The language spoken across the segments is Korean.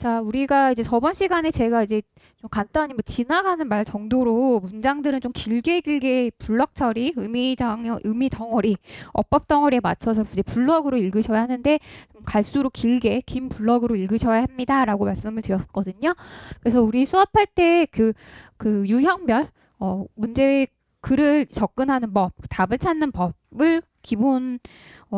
자, 우리가 이제 저번 시간에 제가 이제 좀 간단히 뭐 지나가는 말 정도로 문장들은 좀 길게 블럭 처리, 의미 덩어리, 어법 덩어리에 맞춰서 이제 블럭으로 읽으셔야 하는데 좀 갈수록 길게 긴 블럭으로 읽으셔야 합니다라고 말씀을 드렸거든요. 그래서 우리 수업할 때 그 유형별 문제 글을 접근하는 법, 답을 찾는 법을 기본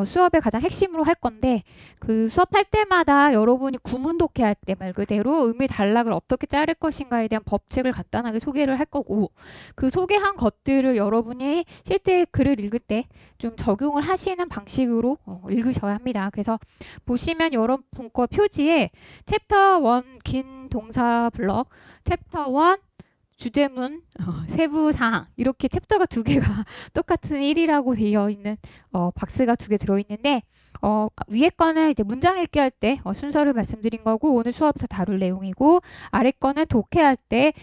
수업의 가장 핵심으로 할 건데 그 수업할 때마다 여러분이 구문 독해할 때 말 그대로 의미 단락을 어떻게 자를 것인가에 대한 법칙을 간단하게 소개를 할 거고 그 소개한 것들을 여러분이 실제 글을 읽을 때 좀 적용을 하시는 방식으로 읽으셔야 합니다. 그래서 보시면 여러분 거 표지에 챕터 1 긴 동사 블럭, 챕터 1 주제문, 세부사항 이렇게 챕터가 두 개가 똑같은 1이라고 되어 있는 박스가 두 개 들어있는데 위에 거는 이제 문장 읽기 할 때 순서를 말씀드린 거고 오늘 수업에서 다룰 내용이고 아래 거는 독해할 때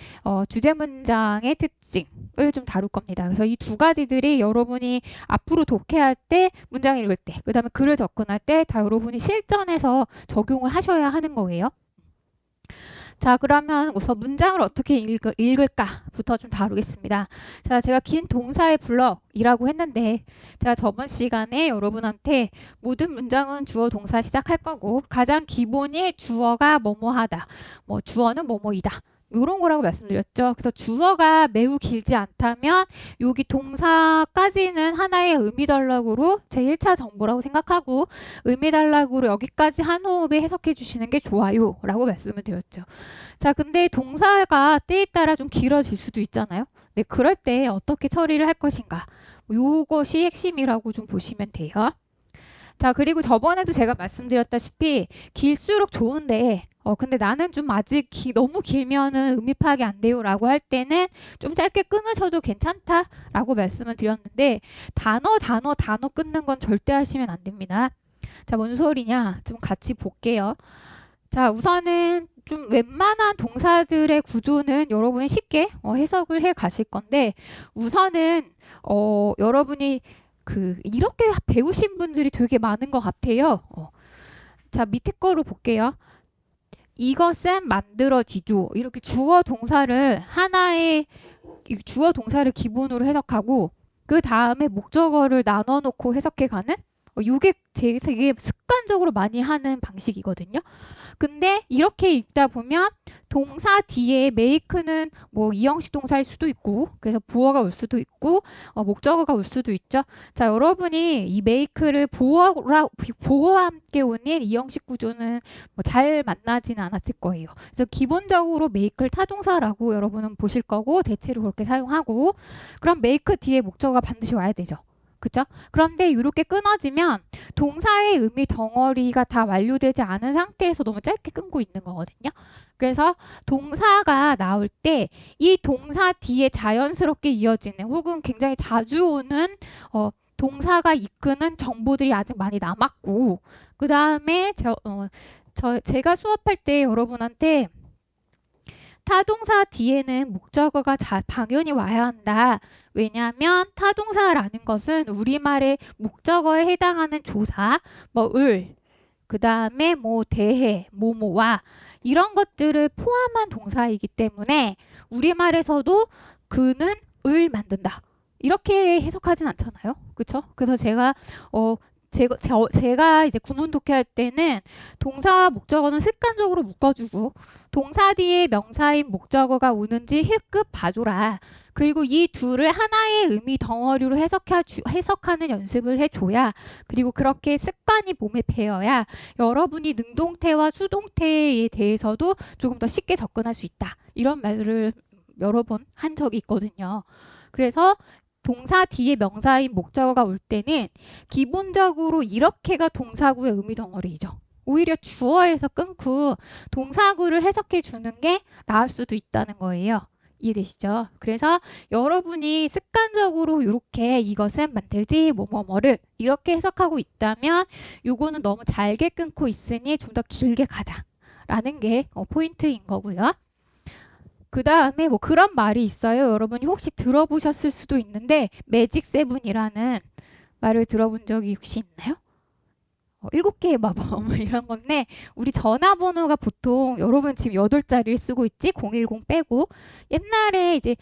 주제 문장의 특징을 좀 다룰 겁니다. 그래서 이 두 가지들이 여러분이 앞으로 독해할 때 문장 읽을 때 그 다음에 글을 접근할 때 다 여러분이 실전에서 적용을 하셔야 하는 거예요. 자, 그러면 우선 문장을 어떻게 읽을까부터 좀 다루겠습니다. 자, 제가 긴 동사의 블럭이라고 했는데 제가 저번 시간에 여러분한테 모든 문장은 주어 동사 시작할 거고 가장 기본이 주어가 뭐뭐하다. 뭐 주어는 뭐뭐이다. 이런 거라고 말씀드렸죠. 그래서 주어가 매우 길지 않다면 여기 동사까지는 하나의 의미 단락으로 제1차 정보라고 생각하고 의미 단락으로 여기까지 한 호흡에 해석해 주시는 게 좋아요 라고 말씀을 드렸죠. 자, 근데 동사가 때에 따라 좀 길어질 수도 있잖아요. 네, 그럴 때 어떻게 처리를 할 것인가 요것이 핵심이라고 좀 보시면 돼요. 자, 그리고 저번에도 제가 말씀드렸다시피 길수록 좋은데 근데 나는 좀 아직 너무 길면은 의미 파악이 안 돼요 라고 할 때는 좀 짧게 끊으셔도 괜찮다 라고 말씀을 드렸는데 단어 끊는 건 절대 하시면 안 됩니다. 자, 뭔 소리냐 좀 같이 볼게요. 자, 우선은 좀 웬만한 동사들의 구조는 여러분이 쉽게 해석을 해 가실 건데 우선은 여러분이 이렇게 배우신 분들이 되게 많은 것 같아요. 자, 밑에 거로 볼게요. 이것은 만들어지죠. 이렇게 주어 동사를 주어 동사를 기본으로 해석하고 그 다음에 목적어를 나눠 놓고 해석해가는 이게 되게 습관적으로 많이 하는 방식이거든요. 근데 이렇게 읽다 보면 동사 뒤에 make는 뭐 이형식 동사일 수도 있고 그래서 보어가 올 수도 있고 목적어가 올 수도 있죠. 자, 여러분이 이 make를 보어와 함께 오는 이형식 구조는 뭐 잘 만나지는 않았을 거예요. 그래서 기본적으로 make를 타동사라고 여러분은 보실 거고 대체로 그렇게 사용하고 그럼 make 뒤에 목적어가 반드시 와야 되죠. 그죠? 그런데 이렇게 끊어지면 동사의 의미 덩어리가 다 완료되지 않은 상태에서 너무 짧게 끊고 있는 거거든요. 그래서 동사가 나올 때 이 동사 뒤에 자연스럽게 이어지는 혹은 굉장히 자주 오는 동사가 이끄는 정보들이 아직 많이 남았고 그 다음에 제가 수업할 때 여러분한테 타동사 뒤에는 목적어가 당연히 와야 한다. 왜냐하면 타동사라는 것은 우리말의 목적어에 해당하는 조사, 그 다음에 대해, 뭐뭐와 이런 것들을 포함한 동사이기 때문에 우리말에서도 그는 을 만든다. 이렇게 해석하진 않잖아요. 그렇죠? 그래서 제가 이제 구문 독해할 때는 동사 목적어는 습관적으로 묶어주고 동사 뒤에 명사인 목적어가 오는지 힐끗 봐줘라. 그리고 이 둘을 하나의 의미 덩어리로 해석하는 연습을 해줘야 그리고 그렇게 습관이 몸에 배어야 여러분이 능동태와 수동태에 대해서도 조금 더 쉽게 접근할 수 있다. 이런 말을 여러 번 한 적이 있거든요. 그래서 동사 뒤에 명사인 목적어가 올 때는 기본적으로 이렇게가 동사구의 의미 덩어리이죠. 오히려 주어에서 끊고 동사구를 해석해 주는 게 나을 수도 있다는 거예요. 이해되시죠? 그래서 여러분이 습관적으로 이렇게 이것은 만들지 뭐뭐뭐를 이렇게 해석하고 있다면 요거는 너무 잘게 끊고 있으니 좀 더 길게 가자라는 게 포인트인 거고요. 그 다음에 뭐 그런 말이 있어요. 여러분이 혹시 들어보셨을 수도 있는데 매직 세븐이라는 말을 들어본 적이 혹시 있나요? 7개의 마법 뭐 이런 건데 우리 전화번호가 보통 여러분 지금 8자리를 쓰고 있지? 010 빼고 옛날에 이제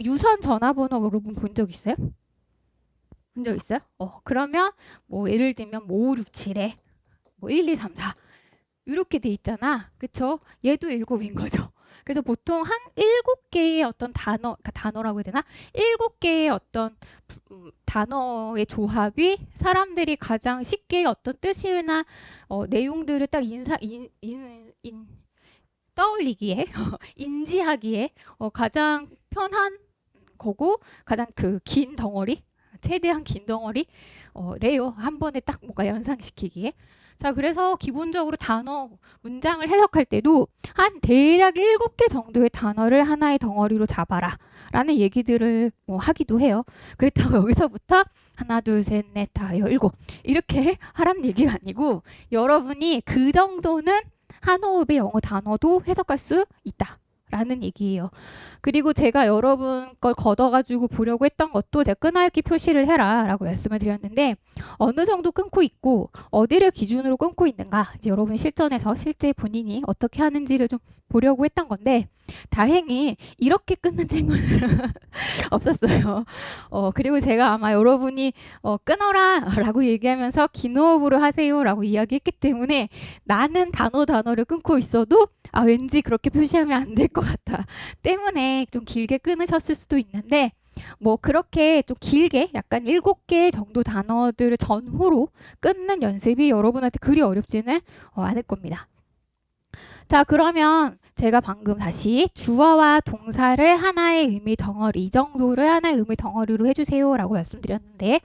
유선 전화번호 여러분 본 적 있어요? 본 적 있어요? 그러면 뭐 예를 들면 뭐 5667에 뭐 1234 이렇게 돼 있잖아. 그쵸? 얘도 7인 거죠. 그래서 보통 한 7개의 어떤 단어, 그러니까 단어라고 해야 되나? 7개의 어떤 단어의 조합이 사람들이 가장 쉽게 어떤 뜻이나 내용들을 딱 떠올리기에 인지하기에 가장 편한 거고 가장 그 긴 덩어리 최대한 긴 덩어리 레요 한 번에 딱 뭔가 연상시키기에 자 그래서 기본적으로 단어 문장을 해석할 때도 한 대략 7개 정도의 단어를 하나의 덩어리로 잡아라 라는 얘기들을 하기도 해요. 그렇다고 여기서부터 하나 둘 셋 넷 다 열고 이렇게 하라는 얘기가 아니고 여러분이 그 정도는 한 호흡의 영어 단어도 해석할 수 있다 라는 얘기예요. 그리고 제가 여러분 걸 걷어가지고 보려고 했던 것도 제가 끊어읽기 표시를 해라 라고 말씀을 드렸는데 어느 정도 끊고 있고 어디를 기준으로 끊고 있는가 이제 여러분 실전에서 실제 본인이 어떻게 하는지를 좀 보려고 했던 건데 다행히 이렇게 끊는 친구들은 없었어요. 그리고 제가 아마 여러분이 끊어라 라고 얘기하면서 긴 호흡으로 하세요 라고 이야기했기 때문에 나는 단어를 끊고 있어도 왠지 그렇게 표시하면 안 될 것 같아 때문에 좀 길게 끊으셨을 수도 있는데 뭐 그렇게 좀 길게 약간 7개 정도 단어들을 전후로 끊는 연습이 여러분한테 그리 어렵지는 않을 겁니다. 자 그러면 제가 방금 다시 주어와 동사를 하나의 의미 덩어리 이 정도를 하나의 의미 덩어리로 해주세요 라고 말씀드렸는데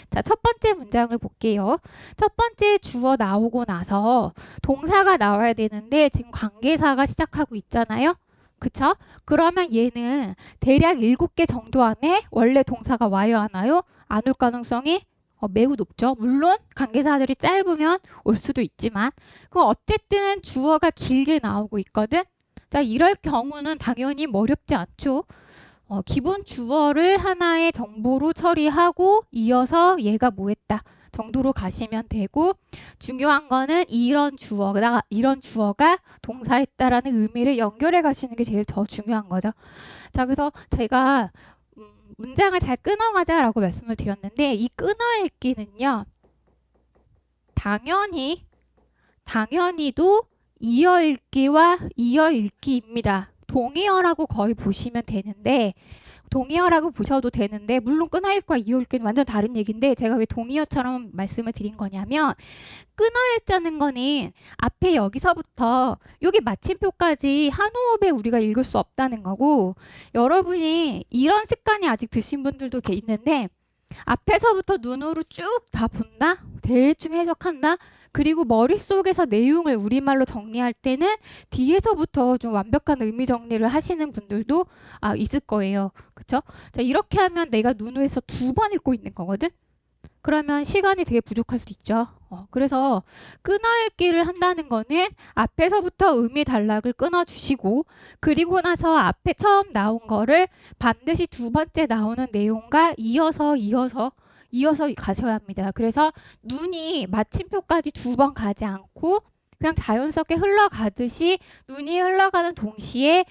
자 첫 번째 문장을 볼게요. 첫 번째 주어 나오고 나서 동사가 나와야 되는데 지금 관계사가 시작하고 있잖아요. 그쵸? 그러면 얘는 대략 7개 정도 안에 원래 동사가 와요 안 와요? 안 올 가능성이 매우 높죠. 물론 관계사들이 짧으면 올 수도 있지만 그 어쨌든 주어가 길게 나오고 있거든. 자 이럴 경우는 당연히 어렵지 않죠. 기본 주어를 하나의 정보로 처리하고 이어서 얘가 뭐 했다 정도로 가시면 되고 중요한 거는 이런 주어가 동사했다라는 의미를 연결해 가시는 게 제일 더 중요한 거죠. 자 그래서 제가 문장을 잘 끊어가자라고 말씀을 드렸는데 이 끊어읽기는요. 당연히도 이어읽기와 이어읽기입니다. 동의어라고 거의 보시면 되는데 동의어라고 보셔도 되는데 물론 끊어읽기와 이어읽기는 완전 다른 얘기인데 제가 왜 동의어처럼 말씀을 드린 거냐면 끊어읽자는 거는 앞에 여기서부터 여기 마침표까지 한 호흡에 우리가 읽을 수 없다는 거고 여러분이 이런 습관이 아직 드신 분들도 있는데 앞에서부터 눈으로 쭉 다 본다? 대충 해석한다? 그리고 머릿속에서 내용을 우리말로 정리할 때는 뒤에서부터 좀 완벽한 의미 정리를 하시는 분들도 있을 거예요. 그쵸? 자, 이렇게 하면 내가 눈으로서 2번 읽고 있는 거거든? 그러면 시간이 되게 부족할 수 있죠. 그래서 끊어읽기를 한다는 거는 앞에서부터 의미 단락을 끊어주시고 그리고 나서 앞에 처음 나온 거를 반드시 2번째 나오는 내용과 이어서 가셔야 합니다. 그래서 눈이 마침표까지 2번 가지 않고 그냥 자연스럽게 흘러가듯이 눈이 흘러가는 동시에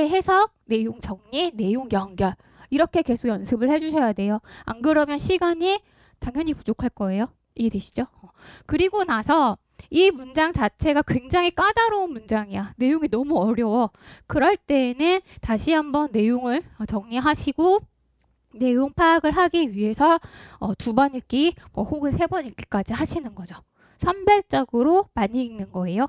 해석, 내용 정리, 내용 연결 이렇게 계속 연습을 해주셔야 돼요. 안 그러면 시간이 당연히 부족할 거예요. 이해되시죠? 그리고 나서 이 문장 자체가 굉장히 까다로운 문장이야. 내용이 너무 어려워. 그럴 때에는 다시 한번 내용을 정리하시고 내용 파악을 하기 위해서 2번 읽기 혹은 3번 읽기까지 하시는 거죠. 선별적으로 많이 읽는 거예요.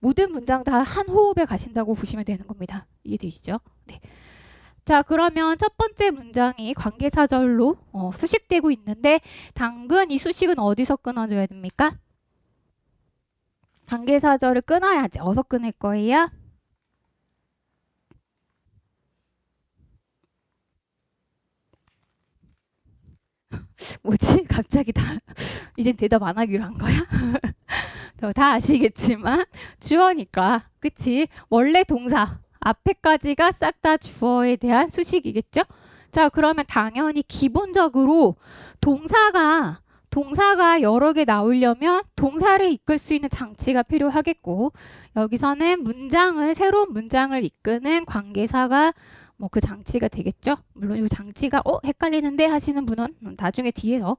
모든 문장 다 한 호흡에 가신다고 보시면 되는 겁니다. 이해되시죠? 네. 자 그러면 첫 번째 문장이 관계사절로 수식되고 있는데 당근 이 수식은 어디서 끊어줘야 됩니까? 관계사절을 끊어야지. 어디서 끊을 거예요? 뭐지? 갑자기 이젠 대답 안 하기로 한 거야? 다 아시겠지만 주어니까 그치? 원래 동사 앞에까지가 싹 다 주어에 대한 수식이겠죠? 자 그러면 당연히 기본적으로 동사가 동사가 여러 개 나오려면 동사를 이끌 수 있는 장치가 필요하겠고 여기서는 새로운 문장을 이끄는 관계사가 뭐 그 장치가 되겠죠. 물론 이 장치가 헷갈리는데 하시는 분은 나중에 뒤에서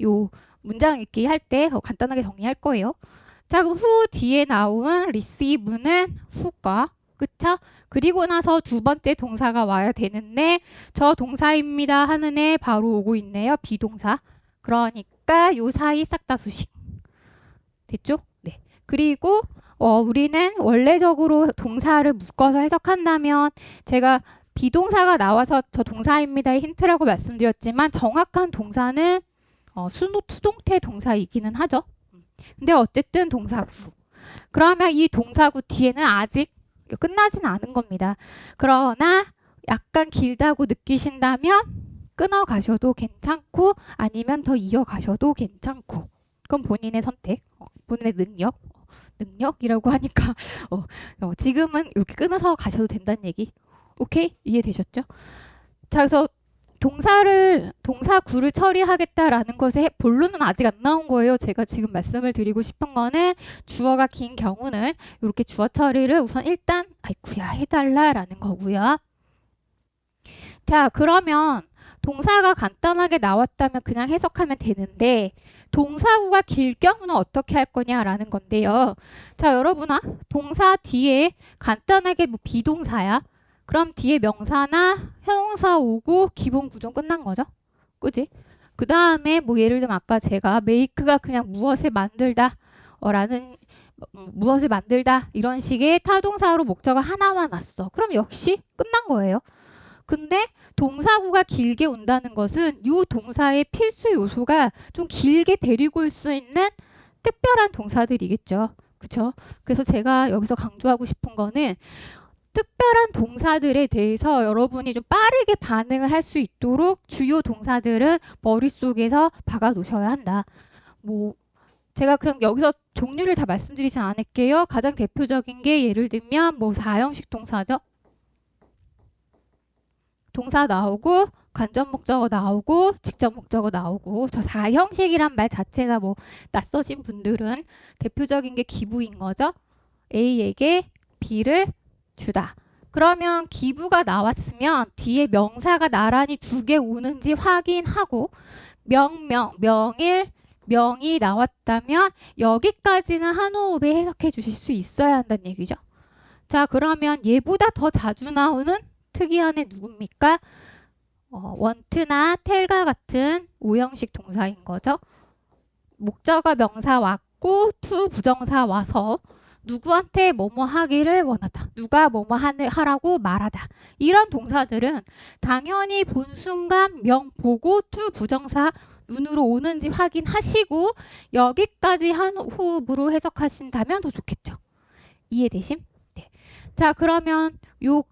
요 문장 읽기 할 때 간단하게 정리할 거예요. 자, 그럼 who 뒤에 나온 receive는 who가 그쵸? 그리고 나서 두 번째 동사가 와야 되는데 저 동사입니다 하는 애 바로 오고 있네요. 비동사. 그러니까 요 사이 싹 다 수식. 됐죠? 네. 그리고 우리는 원래적으로 동사를 묶어서 해석한다면 제가 비동사가 나와서 저 동사입니다의 힌트라고 말씀드렸지만 정확한 동사는 수동태 동사이기는 하죠. 근데 어쨌든 동사구. 그러면 이 동사구 뒤에는 아직 끝나진 않은 겁니다. 그러나 약간 길다고 느끼신다면 끊어 가셔도 괜찮고 아니면 더 이어 가셔도 괜찮고 그건 본인의 선택, 본인의 능력이라고 하니까 지금은 이렇게 끊어서 가셔도 된다는 얘기. 오케이? 이해되셨죠? 자, 그래서 동사구를 처리하겠다라는 것의 본론은 아직 안 나온 거예요. 제가 지금 말씀을 드리고 싶은 거는 주어가 긴 경우는 이렇게 주어 처리를 우선 일단 아이쿠야 해달라라는 거고요. 자, 그러면 동사가 간단하게 나왔다면 그냥 해석하면 되는데 동사구가 길 경우는 어떻게 할 거냐라는 건데요. 자, 여러분아 동사 뒤에 간단하게 뭐 비동사야. 그럼 뒤에 명사나 형용사 오고 기본 구조 끝난 거죠. 그지? 그 다음에 뭐 예를 들면 아까 제가 make가 그냥 무엇을 만들다 무엇을 만들다 이런 식의 타동사로 목적어 하나만 왔어. 그럼 역시 끝난 거예요. 근데 동사구가 길게 온다는 것은 이 동사의 필수 요소가 좀 길게 데리고 올 수 있는 특별한 동사들이겠죠. 그쵸? 그래서 제가 여기서 강조하고 싶은 거는 특별한 동사들에 대해서 여러분이 좀 빠르게 반응을 할 수 있도록 주요 동사들은 머릿속에서 박아 놓으셔야 한다. 뭐 제가 그냥 여기서 종류를 다 말씀드리진 않을게요. 가장 대표적인 게 예를 들면 뭐 4형식 동사죠. 동사 나오고 간접 목적어 나오고 직접 목적어 나오고 저 4형식이란 말 자체가 뭐 낯서신 분들은 대표적인 게 기부인 거죠. A에게 B를 주다. 그러면 기부가 나왔으면 뒤에 명사가 나란히 2개 오는지 확인하고 명일, 명이 나왔다면 여기까지는 한 호흡에 해석해 주실 수 있어야 한다는 얘기죠. 자, 그러면 얘보다 더 자주 나오는 특이한 애 누굽니까? want나 tell과 같은 5형식 동사인 거죠. 목적어 명사 왔고 to 부정사 와서 누구한테 뭐뭐 하기를 원하다. 누가 뭐뭐 하라고 말하다. 이런 동사들은 당연히 본 순간 명 보고 to 부정사 눈으로 오는지 확인하시고 여기까지 한 호흡으로 해석하신다면 더 좋겠죠. 이해되심? 네. 자, 그러면 요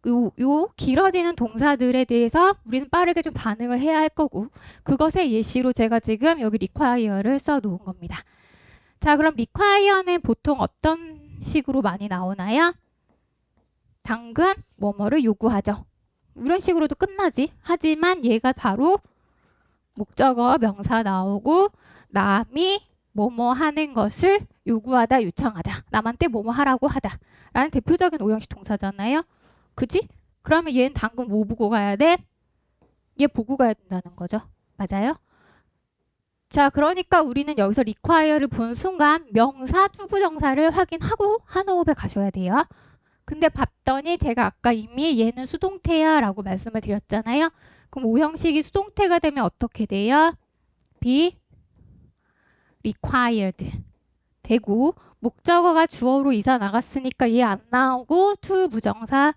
길어지는 동사들에 대해서 우리는 빠르게 좀 반응을 해야 할 거고 그것의 예시로 제가 지금 여기 require를 써놓은 겁니다. 자, 그럼 require는 보통 어떤 식으로 많이 나오나요? 당근 뭐뭐를 요구하죠. 이런 식으로도 끝나지. 하지만 얘가 바로 목적어 명사 나오고 남이 뭐뭐 하는 것을 요구하다 요청하다. 남한테 뭐뭐 하라고 하다. 라는 대표적인 5형식 동사잖아요. 그지? 그러면 얘는 당근 뭐 보고 가야 돼? 얘 보고 가야 된다는 거죠. 맞아요? 자, 그러니까 우리는 여기서 require를 본 순간 명사, 투부정사를 확인하고 한 호흡에 가셔야 돼요. 근데 봤더니 제가 아까 이미 얘는 수동태야 라고 말씀을 드렸잖아요. 그럼 5형식이 수동태가 되면 어떻게 돼요? be required 되고 목적어가 주어로 이사 나갔으니까 얘 안 나오고 to 부정사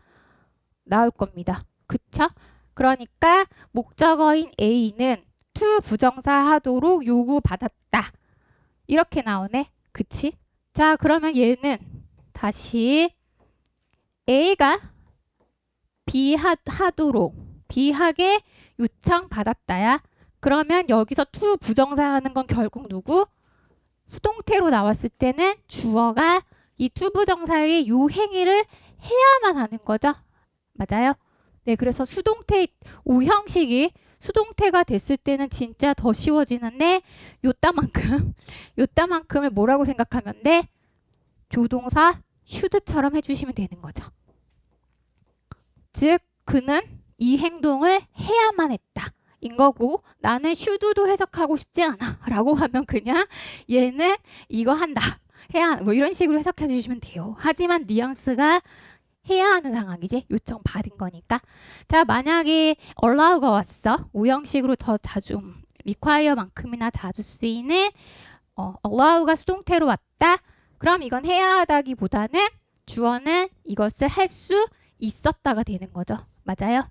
나올 겁니다. 그쵸? 그러니까 목적어인 A는 to 부정사 하도록 요구받았다. 이렇게 나오네. 그치? 자, 그러면 얘는 다시 A가 B 하도록 B하게 요청받았다야. 그러면 여기서 to 부정사 하는 건 결국 누구? 수동태로 나왔을 때는 주어가 이 to 부정사의 요 행위를 해야만 하는 거죠. 맞아요? 네, 그래서 수동태 5형식이 수동태가 됐을 때는 진짜 더 쉬워지는데 요따만큼을 뭐라고 생각하면 돼? 조동사 should처럼 해주시면 되는 거죠. 즉 그는 이 행동을 해야만 했다 인 거고, 나는 should도 해석하고 싶지 않아 라고 하면 그냥 얘는 이거 한다 해야 뭐 이런 식으로 해석해 주시면 돼요. 하지만 뉘앙스가 해야 하는 상황이지, 요청 받은 거니까. 자, 만약에 allow가 왔어. 오형식으로 더 자주 require만큼이나 자주 쓰이는 allow가 수동태로 왔다. 그럼 이건 해야 하다기보다는 주어는 이것을 할 수 있었다가 되는 거죠. 맞아요?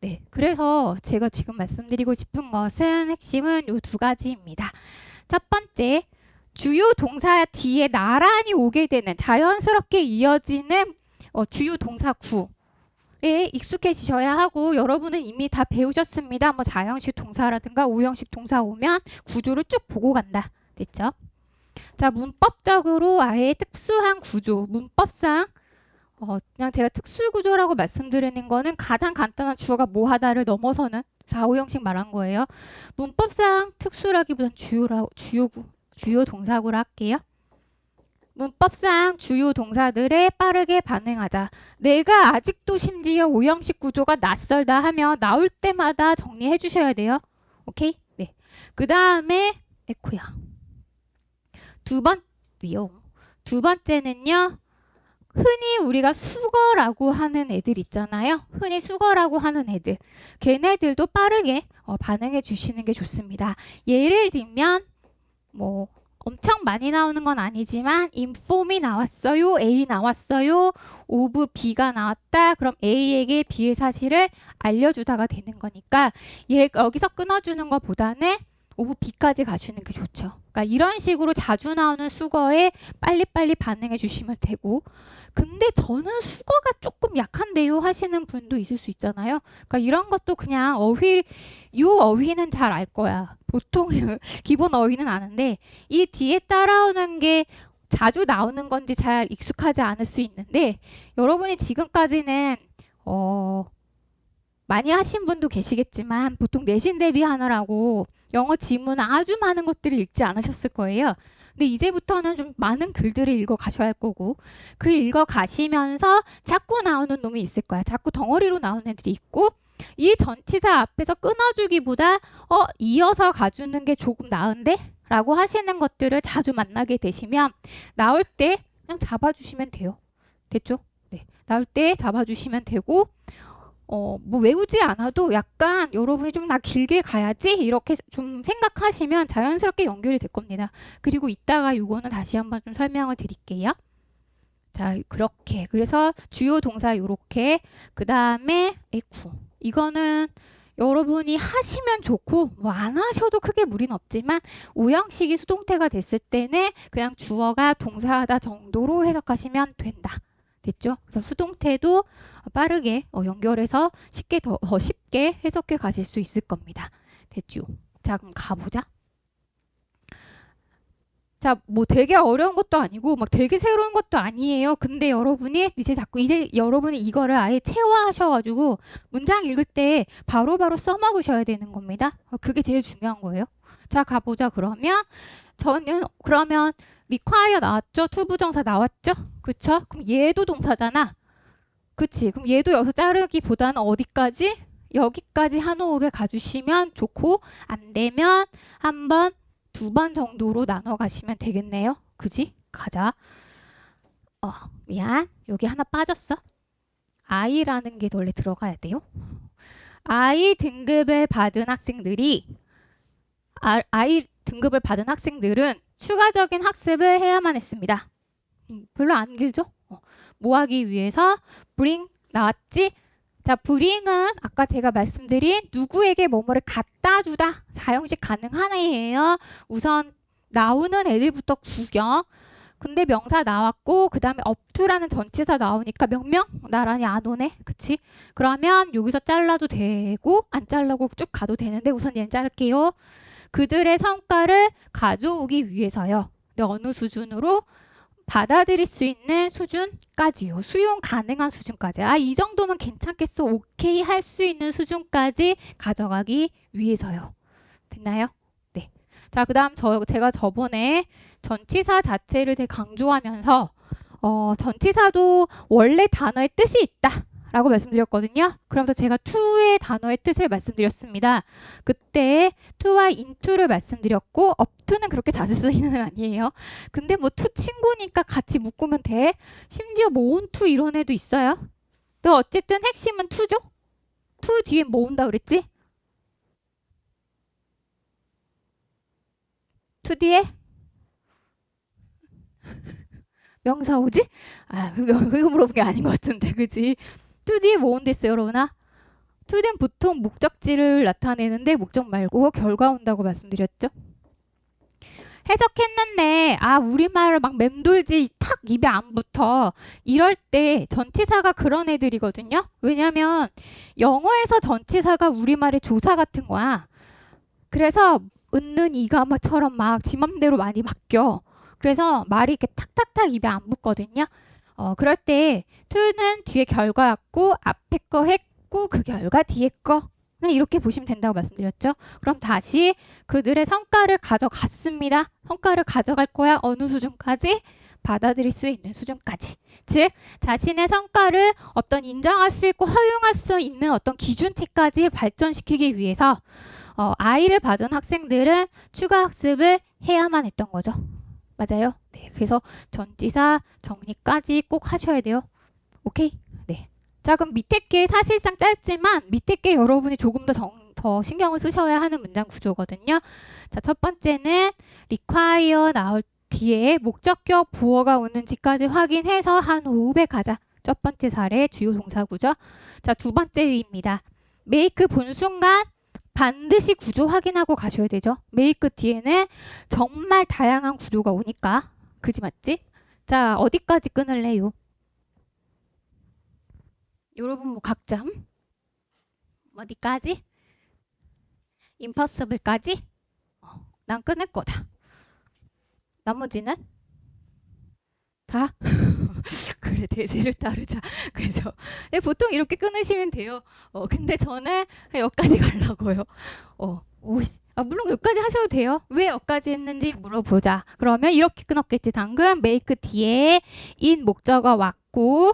네. 그래서 제가 지금 말씀드리고 싶은 것은 핵심은 요 두 가지입니다. 첫 번째, 주요 동사 뒤에 나란히 오게 되는 자연스럽게 이어지는 주요 동사 구에 익숙해지셔야 하고, 여러분은 이미 다 배우셨습니다. 뭐 4형식 동사라든가 5형식 동사 오면 구조를 쭉 보고 간다. 됐죠? 자, 문법적으로 아예 특수한 구조, 문법상 그냥 제가 특수구조라고 말씀드리는 거는 가장 간단한 주어가 뭐 하다를 넘어서는 4, 5형식 말한 거예요. 문법상 특수라기보단 주요 동사구로 할게요. 문법상 주요 동사들에 빠르게 반응하자. 내가 아직도 심지어 5형식 구조가 낯설다 하면 나올 때마다 정리해 주셔야 돼요. 오케이? 네. 그 다음에 에코야. 두 번째는요. 흔히 우리가 수거라고 하는 애들 있잖아요. 흔히 수거라고 하는 애들. 걔네들도 빠르게 반응해 주시는 게 좋습니다. 예를 들면 뭐 엄청 많이 나오는 건 아니지만 inform이 나왔어요. A 나왔어요. of B가 나왔다. 그럼 A에게 B의 사실을 알려주다가 되는 거니까 여기서 끊어주는 것보다는 of B까지 가시는 게 좋죠. 그러니까 이런 식으로 자주 나오는 수거에 빨리빨리 반응해 주시면 되고, 근데 저는 수거가 조금 약한데요 하시는 분도 있을 수 있잖아요. 그러니까 이런 것도 그냥 어휘는 잘 알 거야. 보통 기본 어휘는 아는데 이 뒤에 따라오는 게 자주 나오는 건지 잘 익숙하지 않을 수 있는데, 여러분이 지금까지는 많이 하신 분도 계시겠지만 보통 내신 대비하느라고 영어 지문 아주 많은 것들을 읽지 않으셨을 거예요. 근데 이제부터는 좀 많은 글들을 읽어 가셔야 할 거고, 그 읽어 가시면서 자꾸 나오는 놈이 있을 거야. 자꾸 덩어리로 나오는 애들이 있고, 이 전치사 앞에서 끊어주기보다 이어서 가주는 게 조금 나은데? 라고 하시는 것들을 자주 만나게 되시면 나올 때 그냥 잡아주시면 돼요. 됐죠? 네. 나올 때 잡아주시면 되고, 뭐 외우지 않아도 약간 여러분이 좀 나 길게 가야지 이렇게 좀 생각하시면 자연스럽게 연결이 될 겁니다. 그리고 이따가 이거는 다시 한번 좀 설명을 드릴게요. 자, 그렇게. 그래서 주요 동사 요렇게. 그 다음에 에쿠. 이거는 여러분이 하시면 좋고 뭐 안 하셔도 크게 무리는 없지만 5형식이 수동태가 됐을 때는 그냥 주어가 동사하다 정도로 해석하시면 된다. 됐죠? 그래서 수동태도 빠르게 연결해서 더 쉽게 해석해 가실 수 있을 겁니다. 됐죠? 자, 그럼 가보자. 자, 뭐 되게 어려운 것도 아니고 막 되게 새로운 것도 아니에요. 근데 여러분이 이제 여러분이 이거를 아예 체화하셔가지고 문장 읽을 때 바로바로 써먹으셔야 되는 겁니다. 그게 제일 중요한 거예요. 자, 가보자. 그러면 require 나왔죠? 투부정사 나왔죠? 그쵸? 그럼 얘도 동사잖아. 그치? 그럼 얘도 여기서 자르기보다는 어디까지? 여기까지 한 호흡에 가주시면 좋고, 안 되면 한 번, 두 번 정도로 나눠 가시면 되겠네요. 그지? 가자. 미안. 여기 하나 빠졌어. I라는 게 원래 들어가야 돼요. I 등급을 받은 학생들은 추가적인 학습을 해야만 했습니다. 별로 안 길죠? 뭐 하기 위해서? bring 나왔지? 자, bring은 아까 제가 말씀드린 누구에게 뭐뭐를 갖다 주다. 4형식 가능하네요. 우선 나오는 애들부터 구경. 근데 명사 나왔고 그 다음에 up to라는 전치사 나오니까 명령 나란히 안 오네. 그치? 그러면 여기서 잘라도 되고 안 잘라고 쭉 가도 되는데 우선 얘는 자를게요. 그들의 성과를 가져오기 위해서요. 근데 어느 수준으로? 받아들일 수 있는 수준까지요. 수용 가능한 수준까지. 이 정도면 괜찮겠어. 오케이 할 수 있는 수준까지 가져가기 위해서요. 됐나요? 네. 자, 그다음 제가 저번에 전치사 자체를 되게 강조하면서 전치사도 원래 단어의 뜻이 있다. 라고 말씀드렸거든요. 그러면서 제가 to의 단어의 뜻을 말씀드렸습니다. 그때 to와 into를 말씀드렸고 up to는 그렇게 자주 쓰이는 아니에요. 근데 뭐 to 친구니까 같이 묶으면 돼. 심지어 뭐 on to 이런 애도 있어요. 근데 어쨌든 핵심은 to죠. to 뒤에 뭐 온다 그랬지? to 뒤에 명사 오지? 이거 물어본 게 아닌 것 같은데, 그지? to 뒤에 뭐 온다 했어요, 여러분아? to는 보통 목적지를 나타내는데 목적 말고 결과 온다고 말씀드렸죠. 해석했는데 우리말을 막 맴돌지 탁 입에 안 붙어. 이럴 때 전치사가 그런 애들이거든요. 왜냐면 영어에서 전치사가 우리말의 조사 같은 거야. 그래서 은는 이가마처럼 막 지 맘대로 많이 바뀌어. 그래서 말이 이렇게 탁탁탁 입에 안 붙거든요. 그럴 때 to는 뒤에 결과 왔고 앞에 거 했고 그 결과 뒤에 거 이렇게 보시면 된다고 말씀드렸죠. 그럼 다시 그들의 성과를 가져갔습니다. 성과를 가져갈 거야. 어느 수준까지? 받아들일 수 있는 수준까지. 즉 자신의 성과를 어떤 인정할 수 있고 허용할 수 있는 어떤 기준치까지 발전시키기 위해서 I를 받은 학생들은 추가 학습을 해야만 했던 거죠. 맞아요? 네, 그래서 전치사 정리까지 꼭 하셔야 돼요. 오케이? 네. 자, 그럼 밑에 게 사실상 짧지만 밑에 게 여러분이 조금 더 신경을 쓰셔야 하는 문장 구조거든요. 자, 첫 번째는 require 나올 뒤에 목적격 보어가 오는지까지 확인해서 한 호흡에 가자. 첫 번째 사례 주요 동사 구조. 자, 두 번째입니다. make 본 순간 반드시 구조 확인하고 가셔야 되죠. make 뒤에는 정말 다양한 구조가 오니까. 그지 맞지? 자, 어디까지 끊을래요? 여러분 뭐 각자 어디까지? impossible까지? 난 끊을 거다. 나머지는? 다? 그래, 대세를 따르자. 그죠? 보통 이렇게 끊으시면 돼요. 근데 저는 여기까지 가려고요. 물론 여기까지 하셔도 돼요. 왜 여기까지 했는지 물어보자. 그러면 이렇게 끊었겠지. 방금 make 뒤에 in 목적어 왔고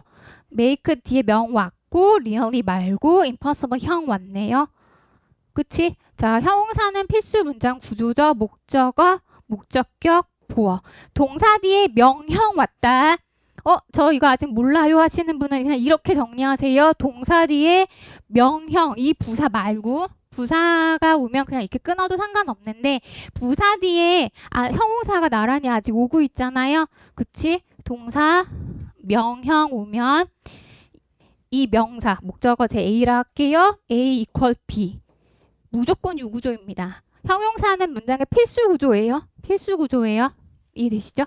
make 뒤에 명 왔고 really 말고 impossible 형 왔네요. 그치? 자, 형용사는 필수 문장 구조죠. 목적어, 목적격, 보어. 동사 뒤에 명형 왔다. 저 이거 아직 몰라요 하시는 분은 그냥 이렇게 정리하세요. 동사 뒤에 명형, 이 부사 말고 부사가 오면 그냥 이렇게 끊어도 상관없는데 부사 뒤에 형용사가 나란히 아직 오고 있잖아요. 그치? 동사, 명형 오면 이 명사, 목적어 제 A라 할게요. A equal B. 무조건 유구조입니다. 형용사는 문장의 필수 구조예요. 필수 구조예요. 이해되시죠?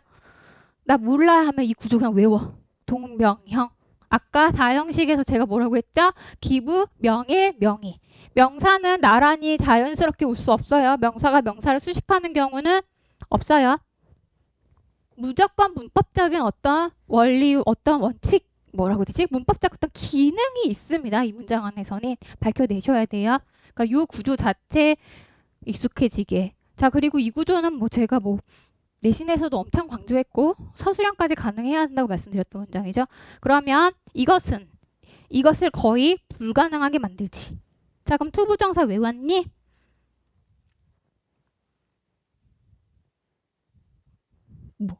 나 몰라 하면 이 구조 그냥 외워. 동명형. 아까 4형식에서 제가 뭐라고 했죠? 기부, 명일, 명의. 명사는 나란히 자연스럽게 올 수 없어요. 명사가 명사를 수식하는 경우는 없어요. 무조건 문법적인 어떤 원리, 어떤 원칙, 뭐라고 되지? 문법적 어떤 기능이 있습니다. 이 문장 안에서는 밝혀내셔야 돼요. 그러니까 이 구조 자체 익숙해지게. 자, 그리고 이 구조는 뭐 제가 뭐 내신에서도 엄청 강조했고 서술형까지 가능해야 한다고 말씀드렸던 문장이죠. 그러면 이것을 거의 불가능하게 만들지. 자, 그럼 투부정사 외웠니? 뭐?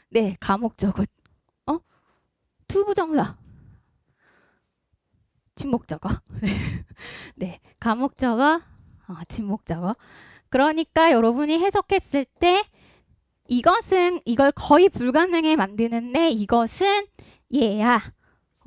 네, 가목적어. 투부정사. 진목적어. 네, 가목적어, 진목적어. 그러니까 여러분이 해석했을 때 이걸 거의 불가능에 만드는데 이것은 얘야.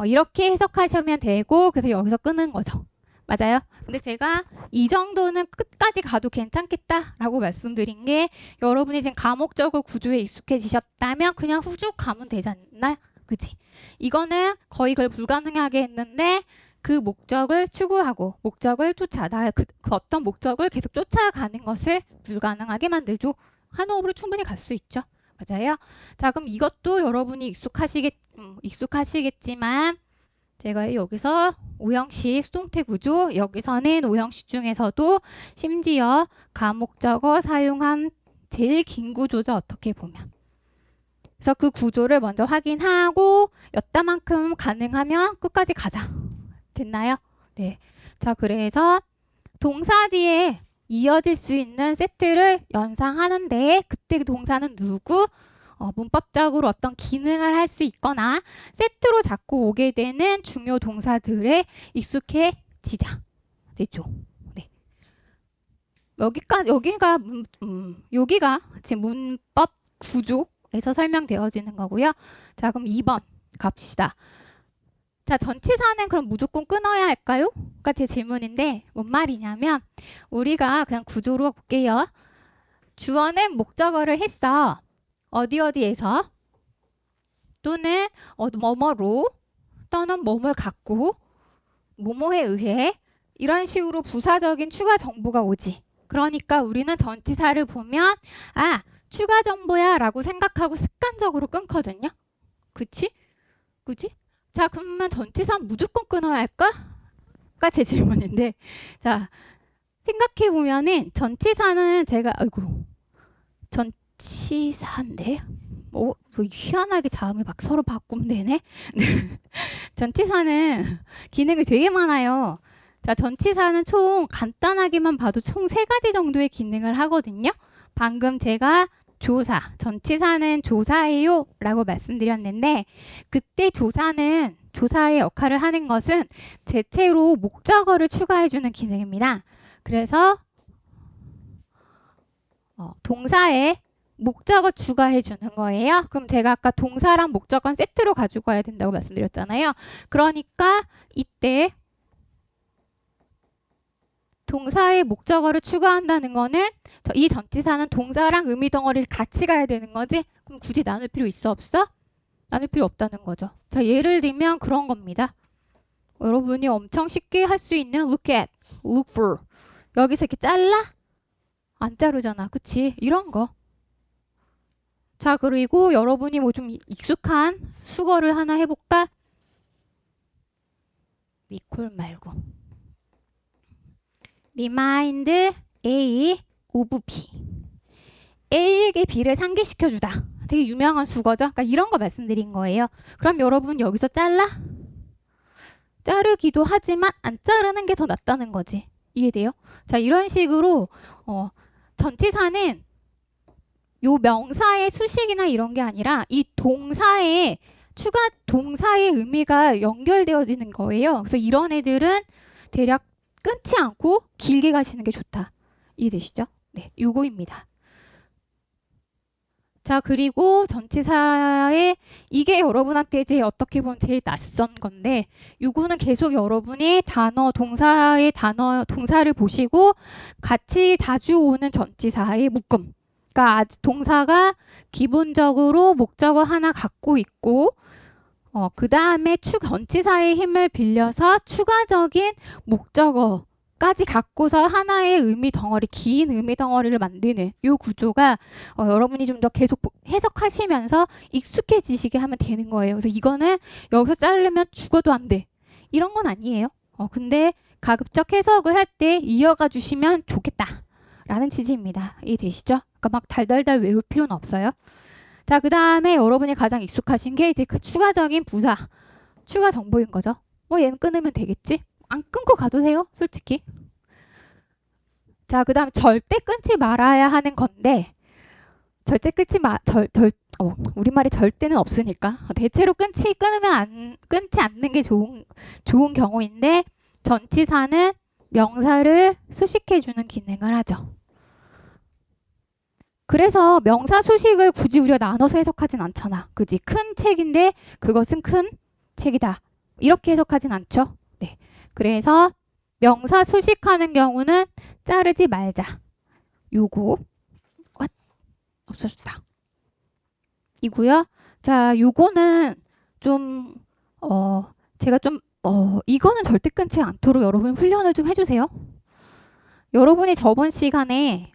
이렇게 해석하시면 되고 그래서 여기서 끄는 거죠. 맞아요? 근데 제가 이 정도는 끝까지 가도 괜찮겠다라고 말씀드린 게 여러분이 지금 가목적어 구조에 익숙해지셨다면 그냥 후쭉 가면 되지 않나요? 그치? 이거는 거의 그걸 불가능하게 했는데 그 목적을 추구하고 목적을 그 어떤 목적을 계속 쫓아가는 것을 불가능하게 만들죠. 한 호흡으로 충분히 갈 수 있죠. 맞아요. 자, 그럼 이것도 여러분이 익숙하시겠지만 제가 여기서 오형식 수동태 구조, 여기서는 오형식 중에서도 심지어 가목적어 사용한 제일 긴 구조죠. 어떻게 보면. 그래서 그 구조를 먼저 확인하고 였다만큼 가능하면 끝까지 가자. 됐나요? 네. 자, 그래서 동사 뒤에 이어질 수 있는 세트를 연상하는데 그때 그 동사는 누구? 문법적으로 어떤 기능을 할 수 있거나 세트로 자꾸 오게 되는 중요 동사들에 익숙해지자. 됐죠? 네. 여기가 지금 문법 구조에서 설명되어지는 거고요. 자, 그럼 2번 갑시다. 자, 전치사는 그럼 무조건 끊어야 할까요? 가 제 질문인데 뭔 말이냐면 우리가 그냥 구조로 볼게요. 주어는 목적어를 했어. 어디에서 또는 뭐뭐로 또는 뭐뭘 갖고 뭐뭐에 의해 이런 식으로 부사적인 추가 정보가 오지. 그러니까 우리는 전치사를 보면 추가 정보야 라고 생각하고 습관적으로 끊거든요. 그치? 그치? 자, 그러면 전치사 무조건 끊어야 할까? 가 제 질문인데 자, 생각해 보면은 전치사는 제가 전치사인데 뭐 희한하게 자음을 막 서로 바꾸면 되네. 전치사는 기능이 되게 많아요. 자, 전치사는 총 간단하게만 봐도 총 3가지 정도의 기능을 하거든요. 방금 제가 전치사는 조사해요 라고 말씀드렸는데 그때 조사의 역할을 하는 것은 대체로 목적어를 추가해주는 기능입니다. 그래서 동사에 목적어 추가해주는 거예요. 그럼 제가 아까 동사랑 목적어는 세트로 가지고 가야 된다고 말씀드렸잖아요. 그러니까 이때 동사의 목적어를 추가한다는 거는 이 전치사는 동사랑 의미 덩어리를 같이 가야 되는 거지? 그럼 굳이 나눌 필요 있어 없어? 나눌 필요 없다는 거죠. 자, 예를 들면 그런 겁니다. 여러분이 엄청 쉽게 할 수 있는 look at, look for. 여기서 이렇게 잘라? 안 자르잖아. 그치? 이런 거. 자, 그리고 여러분이 뭐 좀 익숙한 수거를 하나 해볼까? recall 말고. remind A of B. A에게 B를 상기시켜주다. 되게 유명한 수거죠. 그러니까 이런 거 말씀드린 거예요. 그럼 여러분 여기서 자르기도 하지만 안 자르는 게 더 낫다는 거지. 이해돼요? 자, 이런 식으로 전치사는 요 명사의 수식이나 이런 게 아니라 이 추가 동사의 의미가 연결되어지는 거예요. 그래서 이런 애들은 대략 끊지 않고 길게 가시는 게 좋다. 이해되시죠? 네, 요거입니다. 자, 그리고 전치사에 이게 여러분한테 이제 어떻게 보면 제일 낯선 건데 요거는 계속 여러분이 동사를 보시고 같이 자주 오는 전치사의 묶음. 그러니까 동사가 기본적으로 목적어 하나 갖고 있고 그 다음에 전치사의 힘을 빌려서 추가적인 목적어까지 갖고서 하나의 긴 의미 덩어리를 만드는 이 구조가 여러분이 좀 더 계속 해석하시면서 익숙해지시게 하면 되는 거예요. 그래서 이거는 여기서 자르면 죽어도 안 돼. 이런 건 아니에요. 근데 가급적 해석을 할 때 이어가 주시면 좋겠다. 라는 취지입니다. 이해되시죠? 그러니까 막 달달달 외울 필요는 없어요. 자, 그 다음에 여러분이 가장 익숙하신 게 이제 그 추가적인 추가 정보인 거죠. 얘는 끊으면 되겠지? 안 끊고 가도 돼요, 솔직히. 자, 그 다음에 절대 끊지 말아야 하는 건데, 절대 우리말에 절대는 없으니까. 대체로 끊지 않는 게 좋은 경우인데, 전치사는 명사를 수식해주는 기능을 하죠. 그래서 명사 수식을 굳이 우리가 나눠서 해석하진 않잖아. 그지? 큰 책인데 그것은 큰 책이다. 이렇게 해석하진 않죠. 네. 그래서 명사 수식하는 경우는 자르지 말자. 요거 없어졌다. 이고요. 자, 요거는 좀 제가 좀 이거는 절대 끊지 않도록 여러분 훈련을 좀 해주세요. 여러분이 저번 시간에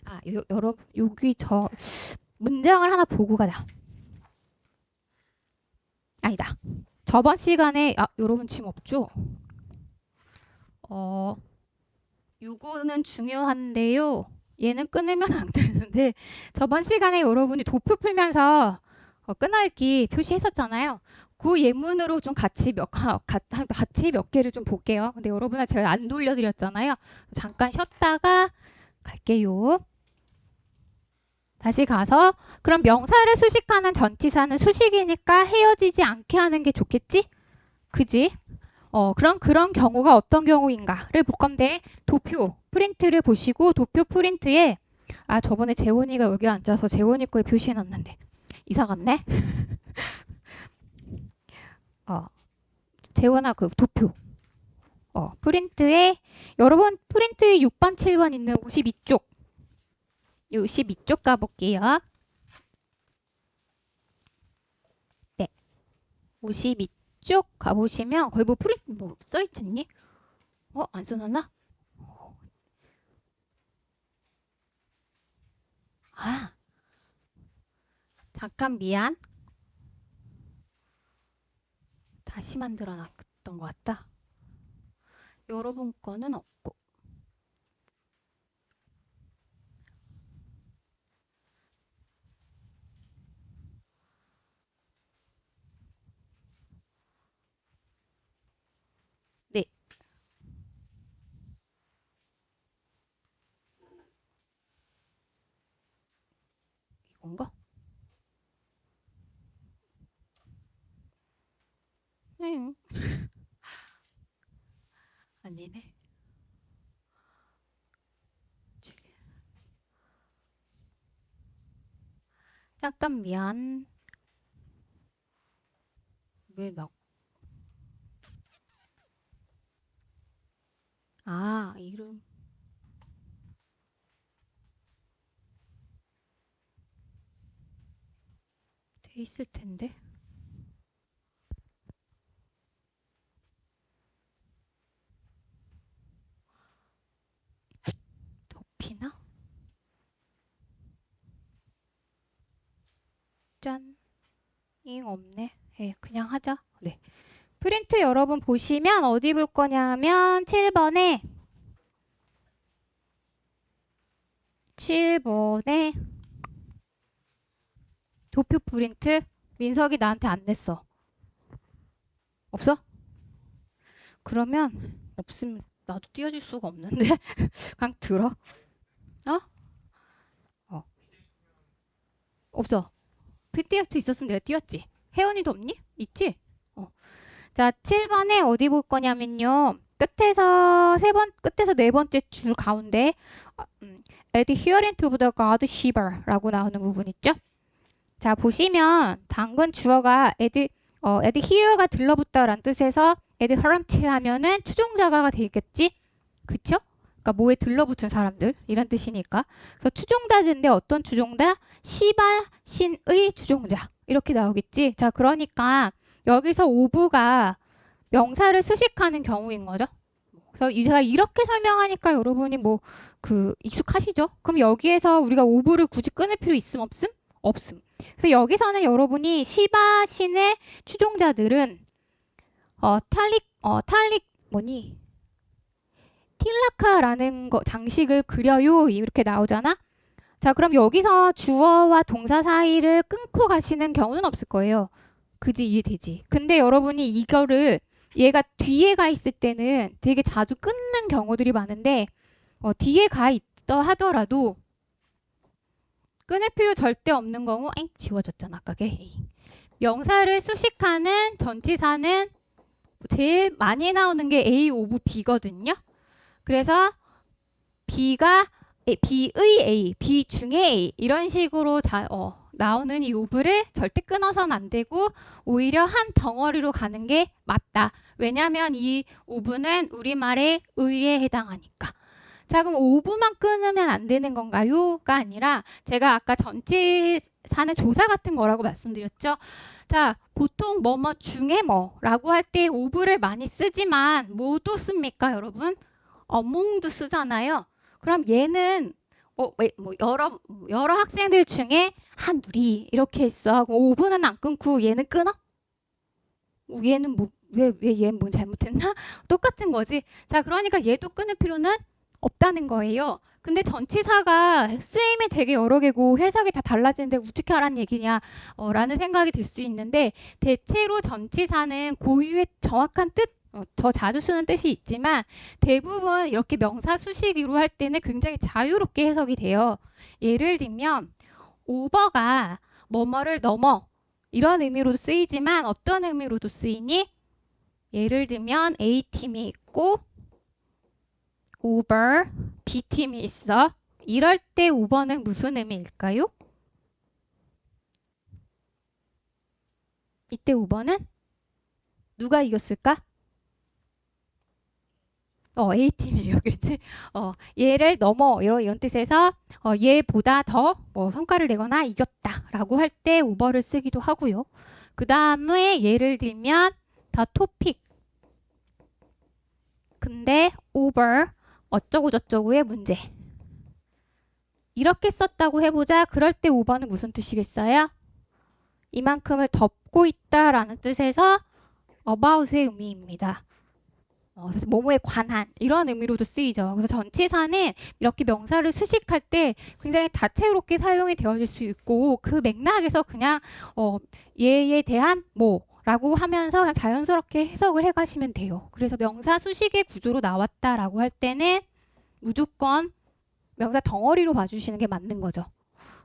여기 문장을 하나 보고 가자. 아니다. 저번 시간에 여러분 지금 없죠? 요거는 중요한데요. 얘는 끊으면 안 되는데 저번 시간에 여러분이 도표 풀면서 끊어읽기 표시했었잖아요. 그 예문으로 좀 같이 몇 개를 좀 볼게요. 근데 여러분은 제가 안 돌려드렸잖아요. 잠깐 쉬었다가 갈게요. 다시 가서 그럼 명사를 수식하는 전치사는 수식이니까 헤어지지 않게 하는 게 좋겠지? 그지? 그럼 그런 경우가 어떤 경우인가를 볼 건데 도표 프린트를 보시고 도표 프린트에 저번에 재원이가 여기 앉아서 재원이 거에 표시해놨는데 이사 갔네? 재원아 그 도표 프린트에 여러분 프린트 6번 7번 있는 52쪽 52쪽 가볼게요. 네 52쪽 가보시면 거기 뭐 프린트 뭐 써있겠니? 안 써놨나? 잠깐 미안. 다시 만들어 놨던 것 같다. 여러분 거는 없고. 네. 이건가? 아니네. 잠깐 미안. 왜 막? 이름. 돼 있을 텐데. 덮이나? 짠. 잉 없네. 그냥 하자. 네. 프린트 여러분 보시면 어디 볼 거냐면 7번에 도표 프린트 민석이 나한테 안 냈어. 없어? 그러면 없으면 나도 띄워줄 수가 없는데 그냥 들어. 없어. PDF도 있었으면 내가 띄웠지. 혜원이도 없니? 있지? 자, 7번에 어디 볼 거냐면요. 끝에서 네 번째 줄 가운데 adhering to the god Shiva라고 나오는 부분 있죠? 자, 보시면 당근 주어가 adhere가 들러붙다라는 뜻에서 adherent 하면은 추종자가 되겠지? 그쵸? 그러니까 뭐에 들러붙은 사람들 이런 뜻이니까. 그래서 추종자인데 어떤 추종자? 시바 신의 추종자 이렇게 나오겠지. 자, 그러니까 여기서 오브가 명사를 수식하는 경우인 거죠. 그래서 제가 이렇게 설명하니까 여러분이 익숙하시죠? 그럼 여기에서 우리가 오브를 굳이 끊을 필요 있음 없음? 없음. 그래서 여기서는 여러분이 시바 신의 추종자들은 틸라카라는 장식을 그려요. 이렇게 나오잖아. 자, 그럼 여기서 주어와 동사 사이를 끊고 가시는 경우는 없을 거예요. 그지? 이해되지? 근데 여러분이 이거를 얘가 뒤에 가 있을 때는 되게 자주 끊는 경우들이 많은데 뒤에 가 있다 하더라도 끊을 필요 절대 없는 경우 지워졌잖아 아까게. 명사를 수식하는 전치사는 제일 많이 나오는 게 A 오브 B거든요. 그래서 B가 B의 A, B 중에 A 이런 식으로 나오는 이 오브를 절대 끊어서는 안 되고 오히려 한 덩어리로 가는 게 맞다. 왜냐하면 이 오브는 우리말의 의에 해당하니까. 자, 그럼 오브만 끊으면 안 되는 건가요?가 아니라 제가 아까 전치사는 조사 같은 거라고 말씀드렸죠. 자, 보통 뭐뭐 중에 뭐라고 할 때 오브를 많이 쓰지만 뭐도 씁니까, 여러분? among도 쓰잖아요. 그럼 얘는 여러 학생들 중에 한 둘이 이렇게 있어. 5분은 안 끊고 얘는 끊어? 얘는 왜 얘는 뭐 잘못했나? 똑같은 거지. 자, 그러니까 얘도 끊을 필요는 없다는 거예요. 근데 전치사가 쓰임이 되게 여러 개고 해석이 다 달라지는데 어떻게 하란 얘기냐 라는 생각이 들 수 있는데 대체로 전치사는 고유의 정확한 뜻, 더 자주 쓰는 뜻이 있지만 대부분 이렇게 명사 수식으로 할 때는 굉장히 자유롭게 해석이 돼요. 예를 들면 오버가 뭐뭐를 넘어 이런 의미로도 쓰이지만 어떤 의미로도 쓰이니? 예를 들면 A팀이 있고 over B팀이 있어. 이럴 때 over는 무슨 의미일까요? 이때 over는 누가 이겼을까? A팀이에요. 그치? 얘를 넘어 이런 뜻에서 얘보다 더 뭐 성과를 내거나 이겼다라고 할 때 over를 쓰기도 하고요. 그 다음에 예를 들면 the topic 근데 over 어쩌고 저쩌고의 문제 이렇게 썼다고 해보자. 그럴 때 over는 무슨 뜻이겠어요? 이만큼을 덮고 있다라는 뜻에서 about의 의미입니다. 그래서 뭐뭐에 관한 이런 의미로도 쓰이죠. 그래서 전치사는 이렇게 명사를 수식할 때 굉장히 다채롭게 사용이 되어질 수 있고 그 맥락에서 그냥 얘에 대한 뭐라고 하면서 그냥 자연스럽게 해석을 해가시면 돼요. 그래서 명사 수식의 구조로 나왔다라고 할 때는 무조건 명사 덩어리로 봐주시는 게 맞는 거죠.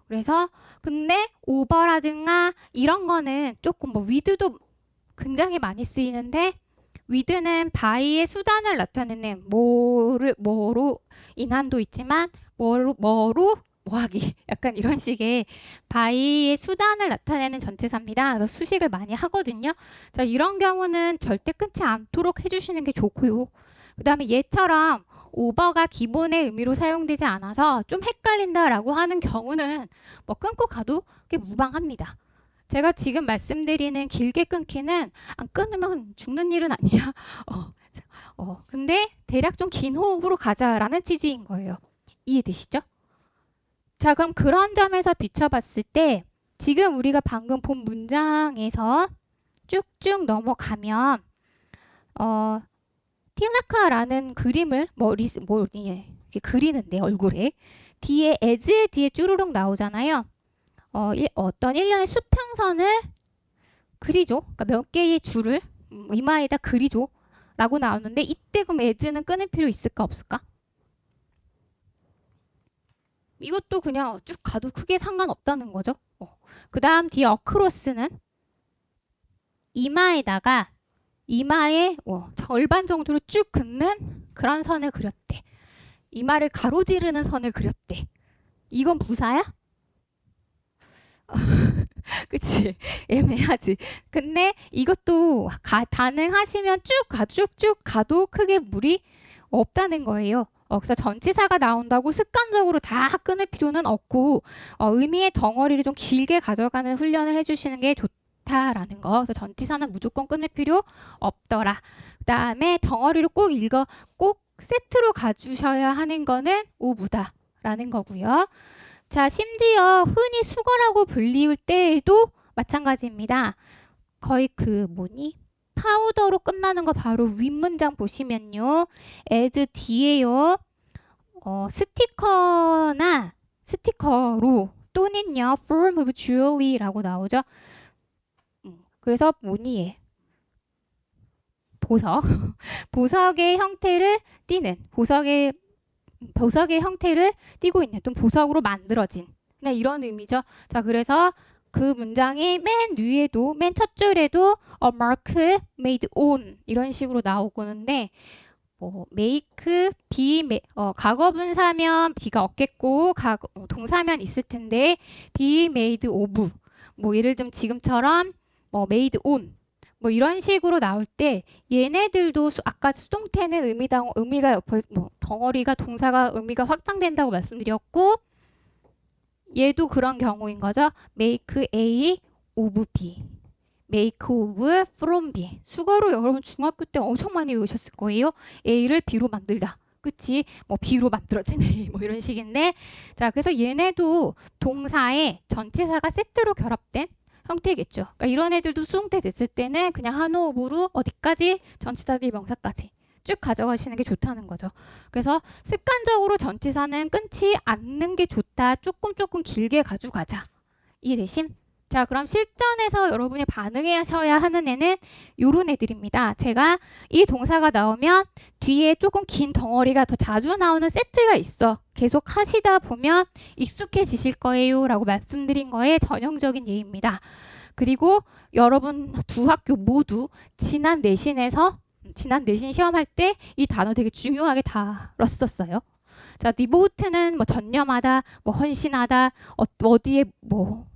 그래서 근데 오버라든가 이런 거는 조금 with도 굉장히 많이 쓰이는데 with는 by의 수단을 나타내는 뭐로 인한도 있지만 뭐하기 약간 이런 식의 by의 수단을 나타내는 전치사입니다. 그래서 수식을 많이 하거든요. 자, 이런 경우는 절대 끊지 않도록 해주시는 게 좋고요. 그 다음에 얘처럼 오버가 기본의 의미로 사용되지 않아서 좀 헷갈린다라고 하는 경우는 뭐 끊고 가도 그게 무방합니다. 제가 지금 말씀드리는 길게 끊기는 안 끊으면 죽는 일은 아니야. 근데 대략 좀 긴 호흡으로 가자라는 취지인 거예요. 이해되시죠? 자, 그럼 그런 점에서 비춰봤을 때 지금 우리가 방금 본 문장에서 쭉쭉 넘어가면 티나카라는 그림을 이렇게 그리는데 얼굴에 뒤에 as 뒤에 쭈루룩 나오잖아요. 어떤 일련의 수평선을 그리죠. 그러니까 몇 개의 줄을 이마에다 그리죠. 라고 나오는데 이때 그럼 as는 끊을 필요 있을까 없을까? 이것도 그냥 쭉 가도 크게 상관없다는 거죠. 그 다음 뒤에 across는 이마에다가 이마의 절반 정도로 쭉 긋는 그런 선을 그렸대. 이마를 가로지르는 선을 그렸대. 이건 부사야? 그치? 애매하지. 근데 이것도 가능하시면 쭉쭉 가도 크게 무리 없다는 거예요. 그래서 전치사가 나온다고 습관적으로 다 끊을 필요는 없고 의미의 덩어리를 좀 길게 가져가는 훈련을 해주시는 게 좋다라는 거. 그래서 전치사는 무조건 끊을 필요 없더라. 그 다음에 덩어리로 꼭 세트로 가주셔야 하는 거는 오브다라는 거고요. 자, 심지어 흔히 수거라고 불리울 때에도 마찬가지입니다. 거의 파우더로 끝나는 거 바로 윗문장 보시면요. as 뒤에요. 스티커로 또는요. form of jewelry라고 나오죠. 그래서 뭐니에 보석의 형태를 띠는 보석의 형태를 띠고 있는 또 보석으로 만들어진 그냥 이런 의미죠. 자, 그래서 그 문장이 맨 위에도 맨 첫 줄에도 a mark made on 이런 식으로 나오고는데 make 과거분사면 be가 없겠고 동사면 있을 텐데 be made of 예를 들면 지금처럼 made on 이런 식으로 나올 때 얘네들도 아까 수동태는 의미가 옆에 덩어리가 동사가 의미가 확장된다고 말씀드렸고 얘도 그런 경우인 거죠. make A of B, make of from B. 수거로 여러분 중학교 때 엄청 많이 외우셨을 거예요. A를 B로 만들다. 그치? 뭐 B로 만들어진 A 뭐 이런 식인데 자 그래서 얘네도 동사에 전치사가 세트로 결합된 형태겠죠. 그러니까 이런 애들도 수동태 됐을 때는 그냥 한 호흡으로 어디까지 전치사 비명사까지 쭉 가져가시는 게 좋다는 거죠. 그래서 습관적으로 전치사는 끊지 않는 게 좋다. 조금 길게 가져가자. 이해되심? 자 그럼 실전에서 여러분이 반응하셔야 하는 애는 요런 애들입니다. 제가 이 동사가 나오면 뒤에 조금 긴 덩어리가 더 자주 나오는 세트가 있어. 계속 하시다 보면 익숙해지실 거예요 라고 말씀드린 거에 전형적인 예입니다. 그리고 여러분 두 학교 모두 지난 내신 시험할 때 이 단어 되게 중요하게 다뤘었어요. 자, 디보트는 뭐 전념하다, 뭐 헌신하다, 어디에 뭐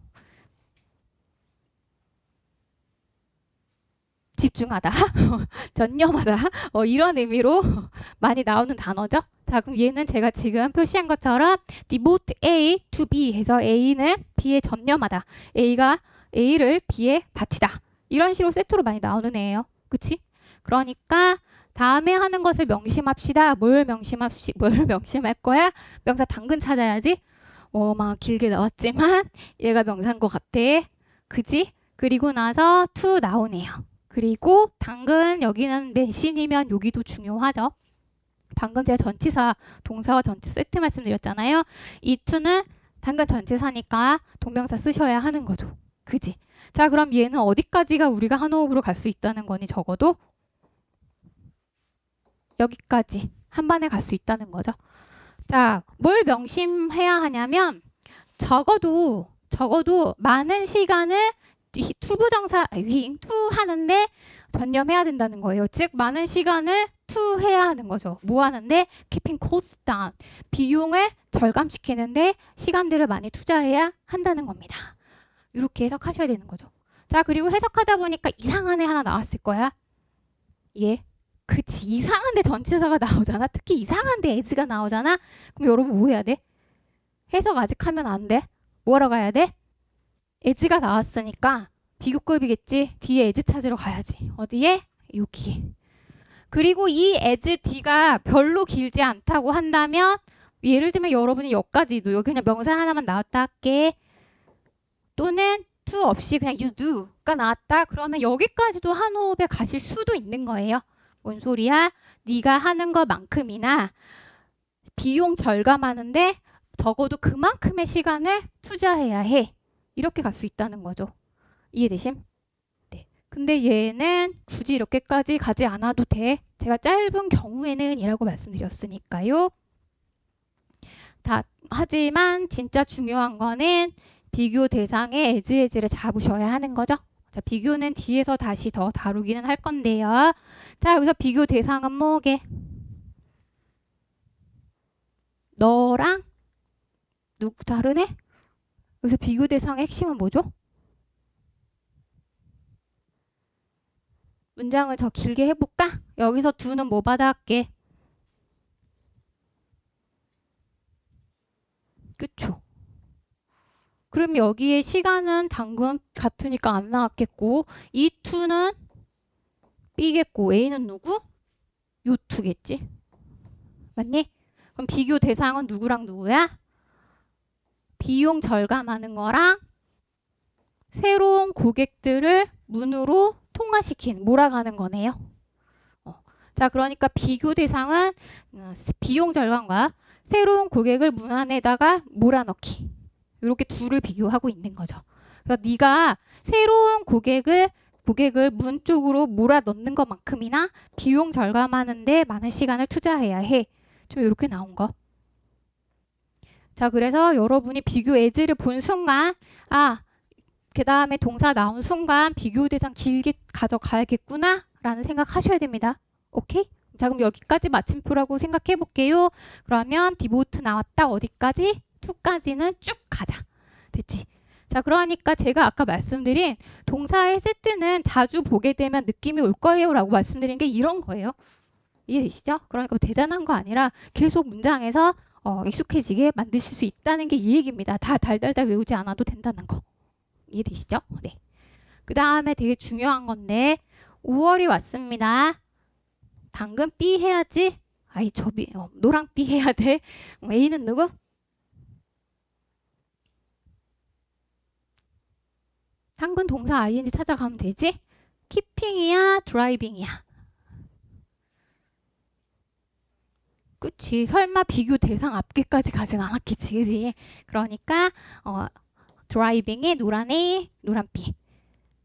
집중하다, 전념하다, 이런 의미로 많이 나오는 단어죠. 자, 그럼 얘는 제가 지금 표시한 것처럼 devote A to B 해서 A는 B에 전념하다, A가 A를 B에 바치다. 이런 식으로 세트로 많이 나오는 애예요. 그치? 그러니까 다음에 하는 것을 명심합시다. 뭘 명심할 거야? 명사 당근 찾아야지. 막 길게 나왔지만 얘가 명사인 것 같아. 그지? 그리고 나서 to 나오네요. 그리고 당근 여기는 내신이면 여기도 중요하죠. 방금 제가 전치사 동사와 전치사 세트 말씀드렸잖아요. 이 to는 당근 전치사니까 동명사 쓰셔야 하는 거죠. 그지? 자 그럼 얘는 어디까지가 우리가 한 호흡으로 갈 수 있다는 거니 적어도 여기까지 한 번에 갈 수 있다는 거죠. 자, 뭘 명심해야 하냐면 적어도 많은 시간을 투부정사 투 하는데 전념해야 된다는 거예요. 즉 많은 시간을 투 해야 하는 거죠. 뭐 하는데 keeping costs down 비용을 절감시키는데 시간들을 많이 투자해야 한다는 겁니다. 이렇게 해석하셔야 되는 거죠. 자 그리고 해석하다 보니까 이상한 애 하나 나왔을 거야. 예. 그치 이상한데 전치사가 나오잖아. 특히 이상한데 as가 나오잖아. 그럼 여러분 뭐 해야 돼? 해석 아직 하면 안 돼. 뭐하러 가야 돼? as가 나왔으니까 비교급이겠지. 뒤에 as 찾으러 가야지. 어디에? 여기. 그리고 이 as d가 별로 길지 않다고 한다면 예를 들면 여러분이 여기까지도 여기 그냥 명사 하나만 나왔다 할게. 또는 to 없이 그냥 you do가 나왔다. 그러면 여기까지도 한 호흡에 가실 수도 있는 거예요. 뭔 소리야? 네가 하는 것만큼이나 비용 절감하는데 적어도 그만큼의 시간을 투자해야 해. 이렇게 갈 수 있다는 거죠. 이해되심? 네. 근데 얘는 굳이 이렇게까지 가지 않아도 돼. 제가 짧은 경우에는 이라고 말씀드렸으니까요. 하지만 진짜 중요한 거는 비교 대상의 as를 잡으셔야 하는 거죠. 자, 비교는 뒤에서 다시 더 다루기는 할 건데요. 자, 여기서 비교 대상은 뭐게? 너랑 누구 다르네? 여기서 비교 대상의 핵심은 뭐죠? 문장을 더 길게 해볼까? 여기서 두는 뭐 받아갈게? 그쵸? 그럼 여기에 시간은 당근 같으니까 안 나왔겠고 이 2는 B겠고 A는 누구? 요 2겠지? 맞니? 그럼 비교 대상은 누구랑 누구야? 비용 절감하는 거랑 새로운 고객들을 문으로 통화시킨 몰아가는 거네요. 자 그러니까 비교 대상은 비용 절감과 새로운 고객을 문 안에다가 몰아넣기 이렇게 둘을 비교하고 있는 거죠. 그래서 네가 새로운 고객을 문 쪽으로 몰아넣는 것만큼이나 비용 절감하는데 많은 시간을 투자해야 해. 좀 이렇게 나온 거. 자 그래서 여러분이 비교 as를 본 순간 그 다음에 동사 나온 순간 비교 대상 길게 가져가야겠구나 라는 생각하셔야 됩니다. 오케이? 자 그럼 여기까지 마침표라고 생각해 볼게요. 그러면 디보트 나왔다. 어디까지? 2까지는 쭉 가자. 됐지? 자 그러니까 제가 아까 말씀드린 동사의 세트는 자주 보게 되면 느낌이 올 거예요 라고 말씀드린 게 이런 거예요. 이해되시죠? 그러니까 대단한 거 아니라 계속 문장에서 익숙해지게 만드실 수 있다는 게 이 얘기입니다. 다 달달달 외우지 않아도 된다는 거. 이해되시죠? 네. 그 다음에 되게 중요한 건데 5월이 왔습니다. 당근 B 해야지. 아이 노랑비 해야 돼. A는 누구? 한근 동사 ing 찾아가면 되지? keeping이야, driving이야? 그치. 설마 비교 대상 앞에까지 가진 않았겠지, 그지? 그러니까 driving이 노란 A, 노란 B.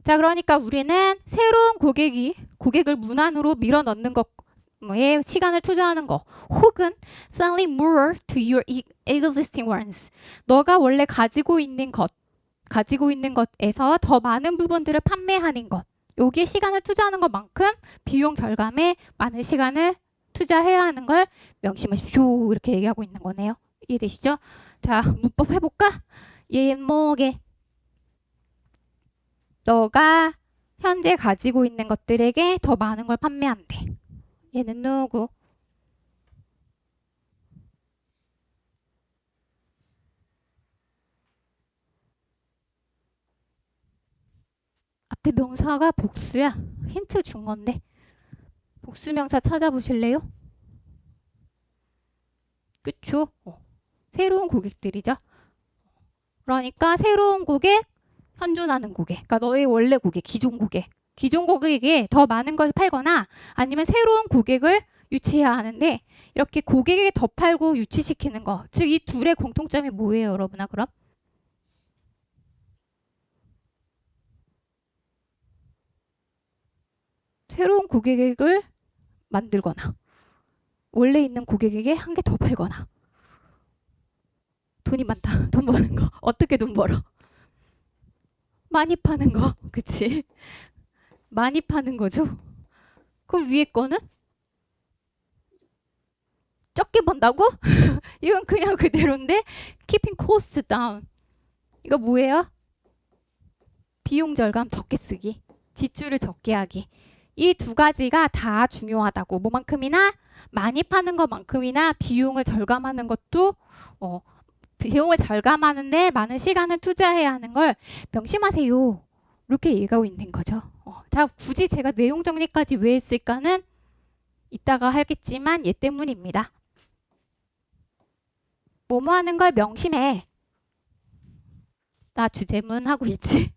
자, 그러니까 우리는 새로운 고객을 문 안으로 밀어 넣는 것에 시간을 투자하는 거, 혹은 selling more to your existing ones. 너가 원래 가지고 있는 것에서 더 많은 부분들을 판매하는 것. 여기에 시간을 투자하는 것만큼 비용 절감에 많은 시간을 투자해야 하는 걸 명심하십시오. 이렇게 얘기하고 있는 거네요. 이해되시죠? 자, 문법 해볼까? 예목에 너가 현재 가지고 있는 것들에게 더 많은 걸 판매한대. 얘는 누구? 앞에 명사가 복수야. 힌트 준 건데. 복수 명사 찾아보실래요? 그쵸? 새로운 고객들이죠. 그러니까 새로운 고객, 현존하는 고객. 그러니까 너의 원래 고객, 기존 고객에게 더 많은 것을 팔거나 아니면 새로운 고객을 유치해야 하는데 이렇게 고객에게 더 팔고 유치시키는 거. 즉 이 둘의 공통점이 뭐예요, 여러분아? 그럼? 새로운 고객을 만들거나 원래 있는 고객에게 한 개 더 팔거나. 돈이 많다. 돈 버는 거. 어떻게 돈 벌어? 많이 파는 거. 그치? 많이 파는 거죠. 그럼 위에 거는? 적게 번다고? 이건 그냥 그대로인데 keeping cost down. 이거 뭐예요? 비용 절감 적게 쓰기. 지출을 적게 하기. 이 두 가지가 다 중요하다고. 뭐만큼이나 많이 파는 것만큼이나 비용을 절감하는 것도 비용을 절감하는데 많은 시간을 투자해야 하는 걸 명심하세요. 이렇게 얘기하고 있는 거죠. 자, 굳이 제가 내용 정리까지 왜 했을까는 이따가 하겠지만 얘 때문입니다. 뭐뭐 하는 걸 명심해. 나 주제문 하고 있지.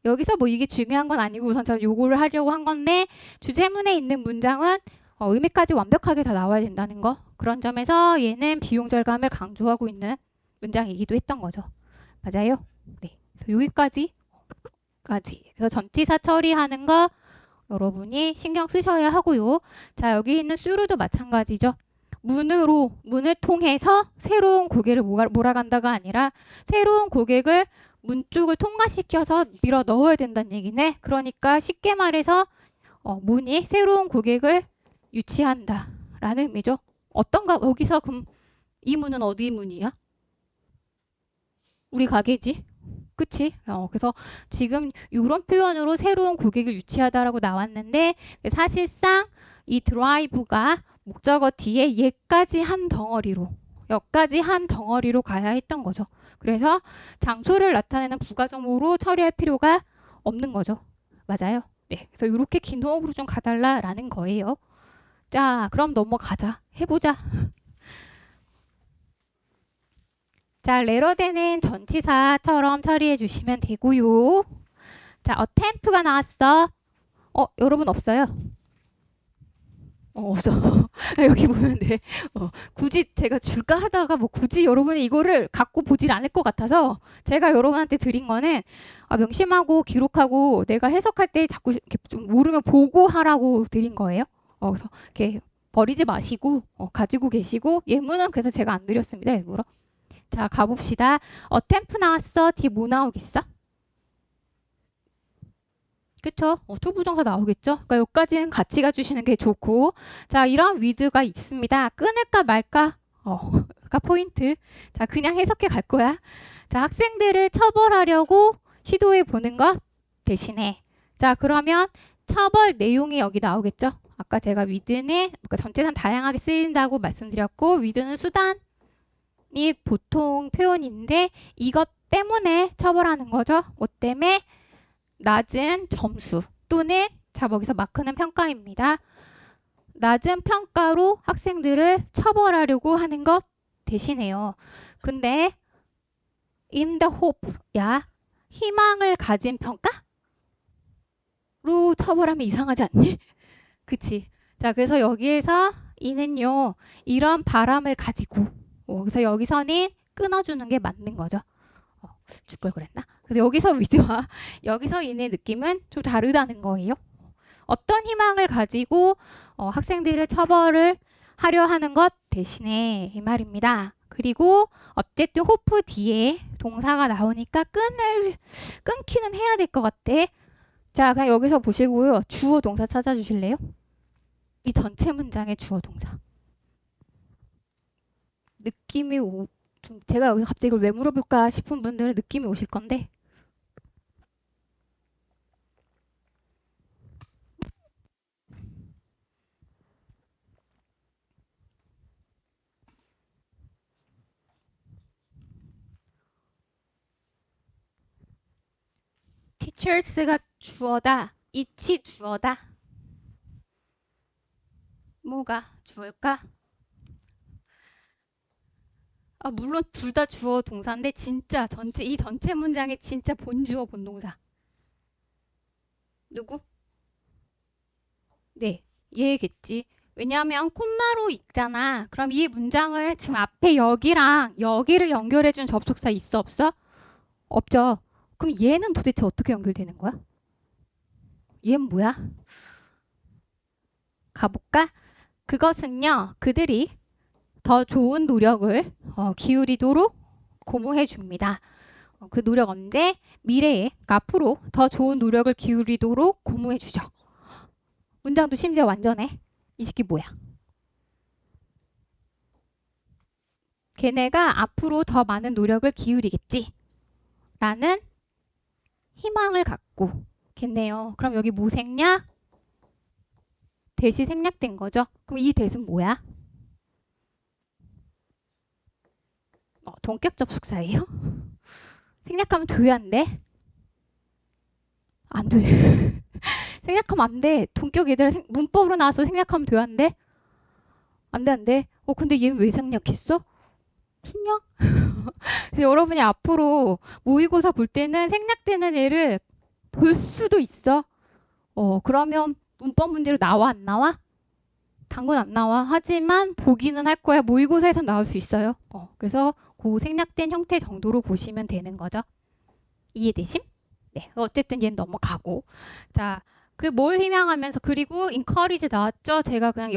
여기서 뭐 이게 중요한 건 아니고 우선 저는 요거를 하려고 한 건데 주제문에 있는 문장은 의미까지 완벽하게 다 나와야 된다는 거. 그런 점에서 얘는 비용 절감을 강조하고 있는 문장이기도 했던 거죠. 맞아요? 네. 그래서 여기까지. 그래서 전치사 처리하는 거 여러분이 신경 쓰셔야 하고요. 자, 여기 있는 수루도 마찬가지죠. 문을 통해서 새로운 고객을 몰아간다가 아니라 새로운 고객을 문 쪽을 통과시켜서 밀어 넣어야 된다는 얘기네. 그러니까 쉽게 말해서 문이 새로운 고객을 유치한다 라는 의미죠. 어떤가? 여기서 그럼 이 문은 어디 문이야? 우리 가게지. 그치? 그래서 지금 이런 표현으로 새로운 고객을 유치하다라고 나왔는데 사실상 이 드라이브가 목적어 뒤에 여기까지 한 덩어리로 가야 했던 거죠. 그래서 장소를 나타내는 부가정보로 처리할 필요가 없는 거죠. 맞아요? 네. 그래서 이렇게 긴 호흡으로 좀 가달라라는 거예요. 자, 그럼 넘어가자. 해보자. 자, 레러데는 전치사처럼 처리해 주시면 되고요. 자, attempt가 나왔어. 여러분 없어요? 없어. 여기 보면 돼. 굳이 제가 줄까 하다가 뭐 굳이 여러분이 이거를 갖고 보질 않을 것 같아서 제가 여러분한테 드린 거는 명심하고 기록하고 내가 해석할 때 자꾸 이렇게 좀 모르면 보고 하라고 드린 거예요. 그래서 이렇게 버리지 마시고 가지고 계시고 예문은 그래서 제가 안 드렸습니다. 일부러. 자, 가봅시다. attempt 나왔어. 뒤에 뭐 나오겠어? 그쵸? 투부정사 나오겠죠? 그러니까 여기까지는 같이 가주시는 게 좋고 자, 이런 with가 있습니다. 끊을까 말까? 가 포인트. 자, 그냥 해석해 갈 거야. 자, 학생들을 처벌하려고 시도해 보는 것 대신에 자, 그러면 처벌 내용이 여기 나오겠죠? 아까 제가 with는 그러니까 전체상 다양하게 쓰인다고 말씀드렸고 with는 수단이 보통 표현인데 이것 때문에 처벌하는 거죠. 뭐 때문에? 낮은 점수 또는 자, 거기서 마크는 평가입니다. 낮은 평가로 학생들을 처벌하려고 하는 것 대신에요. 근데 in the hope, 야, 희망을 가진 평가로 처벌하면 이상하지 않니? 그치? 자, 그래서 여기에서 이는요, 이런 바람을 가지고, 그래서 여기서는 끊어주는 게 맞는 거죠. 줄 걸 그랬나? 그래서 여기서 위드와 여기서 인의 느낌은 좀 다르다는 거예요. 어떤 희망을 가지고 학생들을 처벌을 하려 하는 것 대신에 이 말입니다. 그리고 어쨌든 호프 뒤에 동사가 나오니까 끊기는 해야 될 것 같아. 자, 그냥 여기서 보시고요. 주어 동사 찾아주실래요? 이 전체 문장의 주어 동사. 느낌이 좀 제가 여기서 갑자기 이걸 왜 물어볼까 싶은 분들은 느낌이 오실 건데 teachers가 주어다. it이 주어다. 뭐가 주어일까? 물론 둘 다 주어 동사인데 진짜 이 전체 문장의 진짜 본주어 본동사. 누구? 네, 얘겠지. 왜냐하면 콤마로 읽잖아. 그럼 이 문장을 지금 앞에 여기랑 여기를 연결해준 접속사 있어 없어? 없죠. 그럼 얘는 도대체 어떻게 연결되는 거야? 얘는 뭐야? 가볼까? 그것은요, 그들이 더 좋은 노력을 기울이도록 고무해 줍니다. 그 노력 언제? 미래에, 앞으로 더 좋은 노력을 기울이도록 고무해 주죠. 문장도 심지어 완전해. 이 새끼 뭐야? 걔네가 앞으로 더 많은 노력을 기울이겠지. 라는 희망을 갖고 겠네요. 그럼 여기 뭐 생략? 대시 생략된 거죠. 그럼 이 대는 뭐야? 동격 접속사예요? 생략하면 돼야 안 돼? 안 돼. 생략하면 안 돼. 동격 얘들아 문법으로 나와서 생략하면 돼야 안 돼? 안 돼, 안 돼. 근데 얘는 왜 생략했어? 생략? 여러분이 앞으로 모의고사 볼 때는 생략되는 애를 볼 수도 있어. 그러면 문법 문제로 나와 안 나와? 당근 안 나와. 하지만 보기는 할 거야. 모의고사에서 나올 수 있어요. 그래서 그 생략된 형태 정도로 보시면 되는 거죠. 이해되심? 네. 어쨌든 얘는 넘어가고. 자, 그 뭘 희망하면서 그리고 encourage 나왔죠. 제가 그냥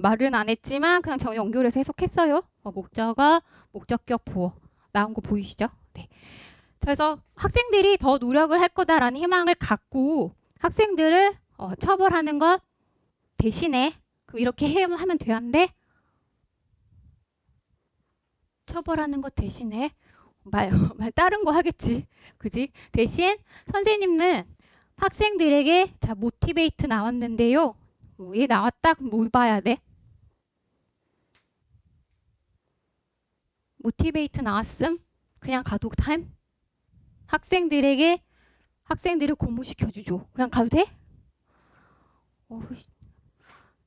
말은 안 했지만 그냥 정 연결해서 해석했어요. 목적어, 목적격 보어 나온 거 보이시죠? 네. 그래서 학생들이 더 노력을 할 거다라는 희망을 갖고 학생들을 처벌하는 것 대신에 이렇게 하면 되는데 처벌하는 것 대신에 말 다른 거 하겠지. 그지? 대신 선생님은 학생들에게 자 모티베이트 나왔는데요. 얘 나왔다. 그럼 뭐 봐야 돼? 모티베이트 나왔음? 그냥 가도 타임? 학생들을 고무시켜주죠. 그냥 가도 돼?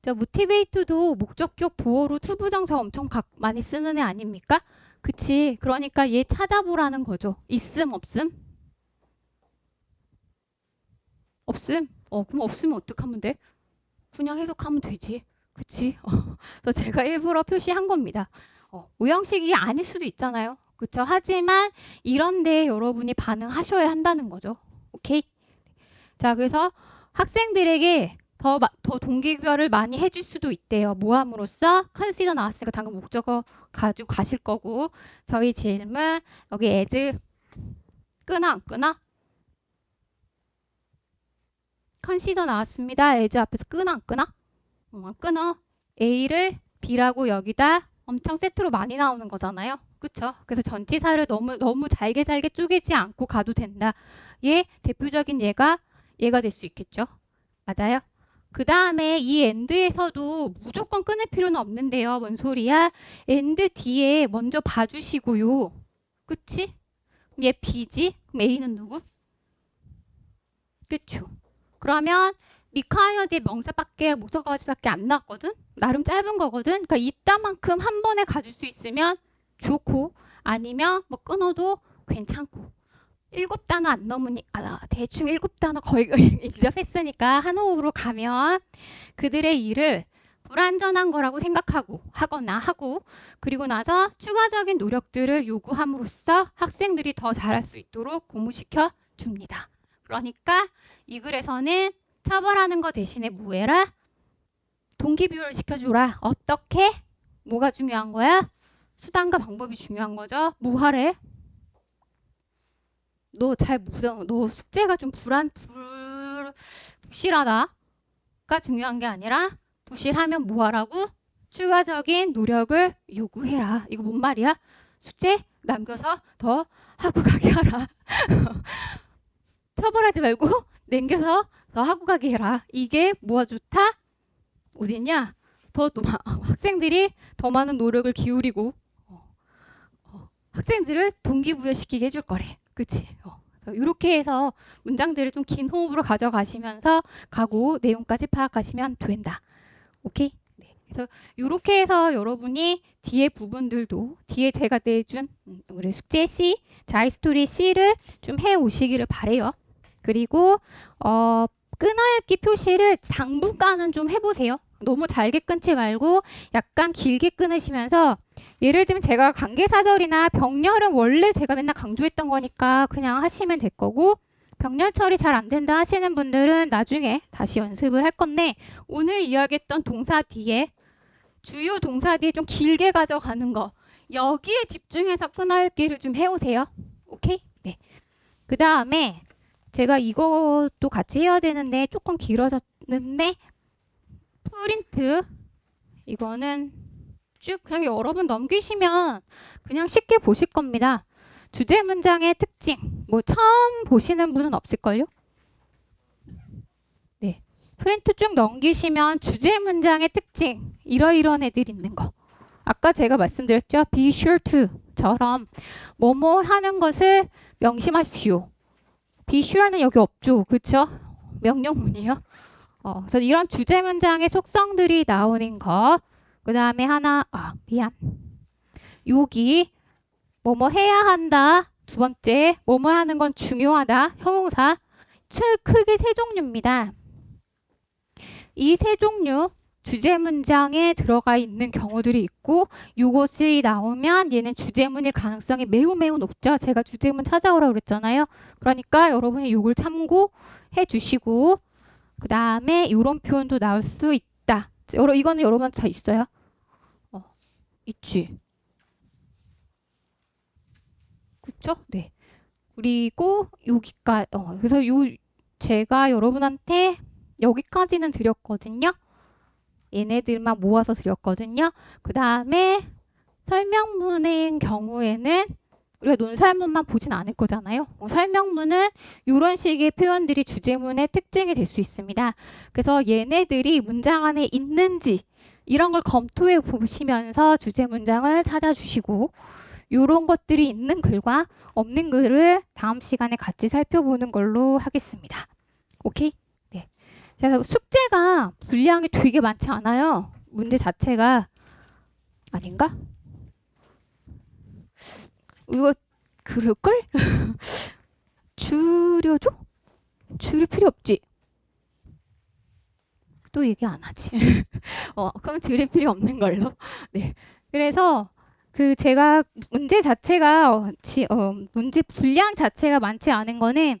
자, 모티베이트도 목적격 보어로 투부정사 엄청 많이 쓰는 애 아닙니까? 그치? 그러니까 얘 찾아보라는 거죠. 있음, 없음? 없음? 그럼 없으면 어떡하면 돼? 그냥 해석하면 되지. 그치? 그래서 제가 일부러 표시한 겁니다. 오형식이 아닐 수도 있잖아요. 그쵸? 하지만 이런데 여러분이 반응하셔야 한다는 거죠. 오케이? 자, 그래서 학생들에게 더 동기부여를 많이 해줄 수도 있대요. 뭐 함으로써? 컨시더 나왔으니까 당근 목적어 가지고 가실 거고 저희 질문 여기 as 끄나 안 끄나? 컨시더 나왔습니다. as 앞에서 끄나 안 끄나? 안 끊어. A를 B라고 여기다 엄청 세트로 많이 나오는 거잖아요. 그쵸? 그래서 전치사를 너무 잘게 쪼개지 않고 가도 된다. 얘 대표적인 얘가 될 수 있겠죠. 맞아요? 그 다음에 이 end에서도 무조건 끊을 필요는 없는데요. 뭔 소리야? end 뒤에 먼저 봐주시고요. 그치? 얘 B지? 그럼 A는 누구? 그쵸? 그러면 required의 명사밖에 목적어지밖에 안 나왔거든. 나름 짧은 거거든. 그러니까 이따만큼 한 번에 가질 수 있으면 좋고 아니면 뭐 끊어도 괜찮고. 7단어 안 넘으니 대충 7단어 거의 인접했으니까 한 호흡으로 가면 그들의 일을 불완전한 거라고 생각하고 하거나 하고 그리고 나서 추가적인 노력들을 요구함으로써 학생들이 더 잘할 수 있도록 고무시켜 줍니다. 그러니까 이 글에서는 처벌하는 거 대신에 뭐 해라? 동기부여를 시켜주라. 어떻게? 뭐가 중요한 거야? 수단과 방법이 중요한 거죠. 뭐 하래? 너 숙제가 좀 부실하다가 중요한 게 아니라 부실하면 뭐 하라고? 추가적인 노력을 요구해라. 이거 뭔 말이야? 숙제 남겨서 더 하고 가게 하라. 처벌하지 말고 남겨서 더 하고 가게 해라. 이게 뭐가 좋다? 어딨냐? 학생들이 더 많은 노력을 기울이고 학생들을 동기부여시키게 해줄 거래. 그치? 이렇게 해서 문장들을 좀 긴 호흡으로 가져가시면서 가고 내용까지 파악하시면 된다. 오케이? 네. 그래서 이렇게 해서 여러분이 뒤에 부분들도 뒤에 제가 내준 우리 숙제 C, 자이스토리 C를 좀 해오시기를 바래요. 그리고 끊어읽기 표시를 당분간은 좀 해보세요. 너무 잘게 끊지 말고 약간 길게 끊으시면서 예를 들면 제가 관계사절이나 병렬은 원래 제가 맨날 강조했던 거니까 그냥 하시면 될 거고 병렬 처리 잘 안 된다 하시는 분들은 나중에 다시 연습을 할 건데 오늘 이야기했던 동사 뒤에 주요 동사 뒤에 좀 길게 가져가는 거 여기에 집중해서 끊어읽기를 좀 해오세요. 오케이? 네. 그 다음에 제가 이것도 같이 해야 되는데 조금 길어졌는데 프린트 이거는 쭉 그냥 여러 번 넘기시면 그냥 쉽게 보실 겁니다. 주제 문장의 특징 뭐 처음 보시는 분은 없을걸요? 네, 프린트 쭉 넘기시면 주제 문장의 특징 이러이러한 애들 있는 거 아까 제가 말씀드렸죠? be sure to처럼 뭐뭐 하는 것을 명심하십시오. be sure는 여기 없죠. 그쵸? 명령문이요. 그래서 이런 주제 문장의 속성들이 나오는 거. 그 다음에 미안. 여기 뭐뭐 해야 한다. 두 번째, 뭐뭐 하는 건 중요하다. 형용사. 크게 세 종류입니다. 이 세 종류 주제 문장에 들어가 있는 경우들이 있고 이것이 나오면 얘는 주제문일 가능성이 매우 높죠. 제가 주제문 찾아오라고 그랬잖아요. 그러니까 여러분이 이걸 참고해 주시고 그 다음에 이런 표현도 나올 수 있다. 이거는 여러분한테 다 있어요. 있지. 그쵸? 네. 그리고 여기까지 그래서 제가 여러분한테 여기까지는 드렸거든요. 얘네들만 모아서 드렸거든요. 그 다음에 설명문의 경우에는 우리가 논설문만 보진 않을 거잖아요. 설명문은 이런 식의 표현들이 주제문의 특징이 될 수 있습니다. 그래서 얘네들이 문장 안에 있는지 이런 걸 검토해 보시면서 주제 문장을 찾아주시고 이런 것들이 있는 글과 없는 글을 다음 시간에 같이 살펴보는 걸로 하겠습니다. 오케이? 네. 그래서 숙제가 분량이 되게 많지 않아요. 문제 자체가 아닌가? 이거 그럴걸? 줄여줘? 줄일 필요 없지? 또 얘기 안 하지. 그럼 줄일 필요 없는 걸로. 네. 그래서 제가 문제 자체가 문제 분량 자체가 많지 않은 거는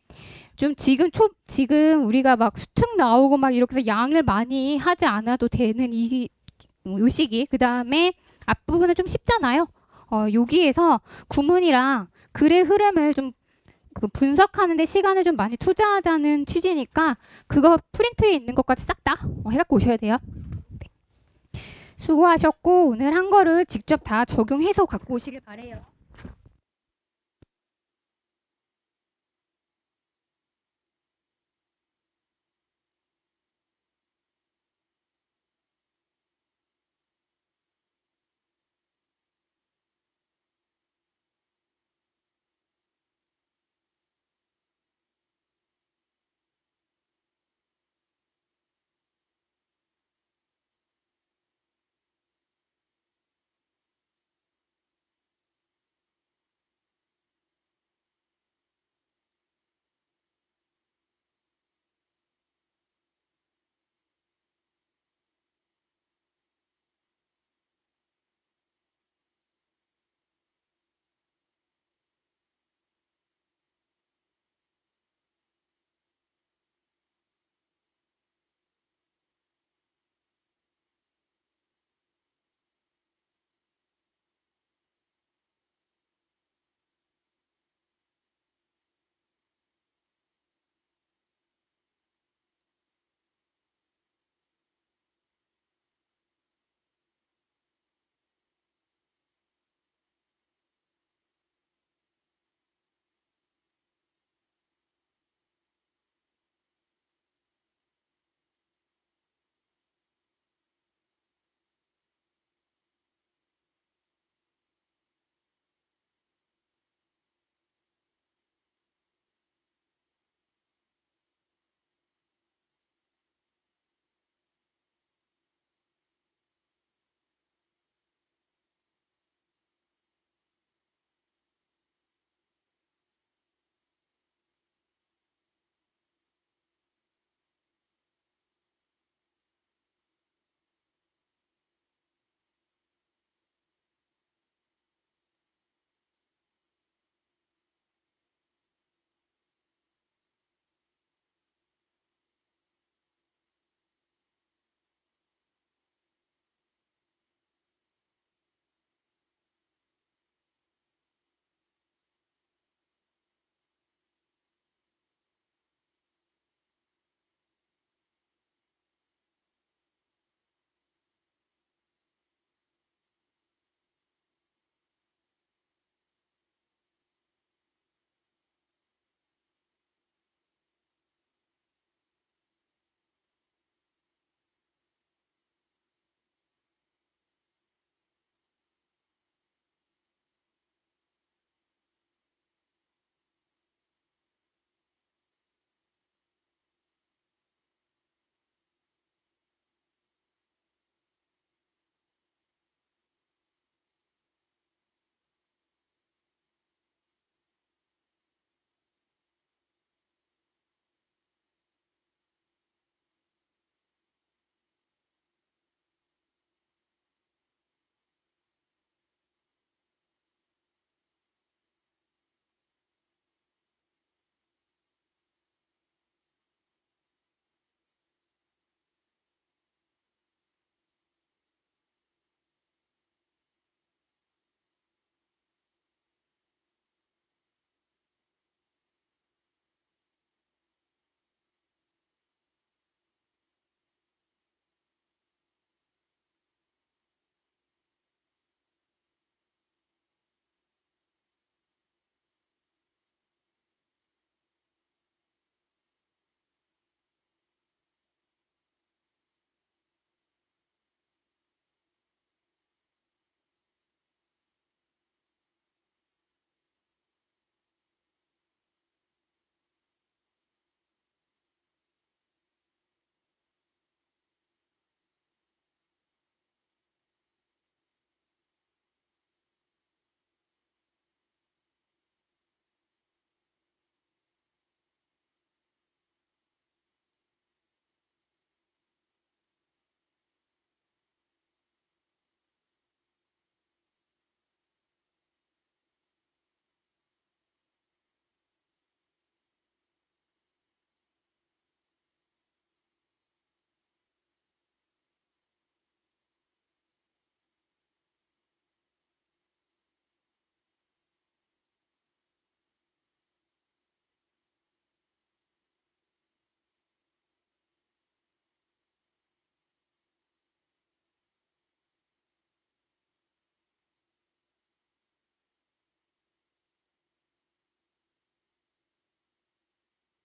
좀 지금 우리가 막 수특 나오고 막 이렇게 해서 양을 많이 하지 않아도 되는 요 시기. 그 다음에 앞부분은 좀 쉽잖아요. 여기에서 구문이랑 글의 흐름을 좀 분석하는데 시간을 좀 많이 투자하자는 취지니까 그거 프린트에 있는 것까지 싹 다 해갖고 오셔야 돼요. 네. 수고하셨고 오늘 한 거를 직접 다 적용해서 갖고 오시길 바래요.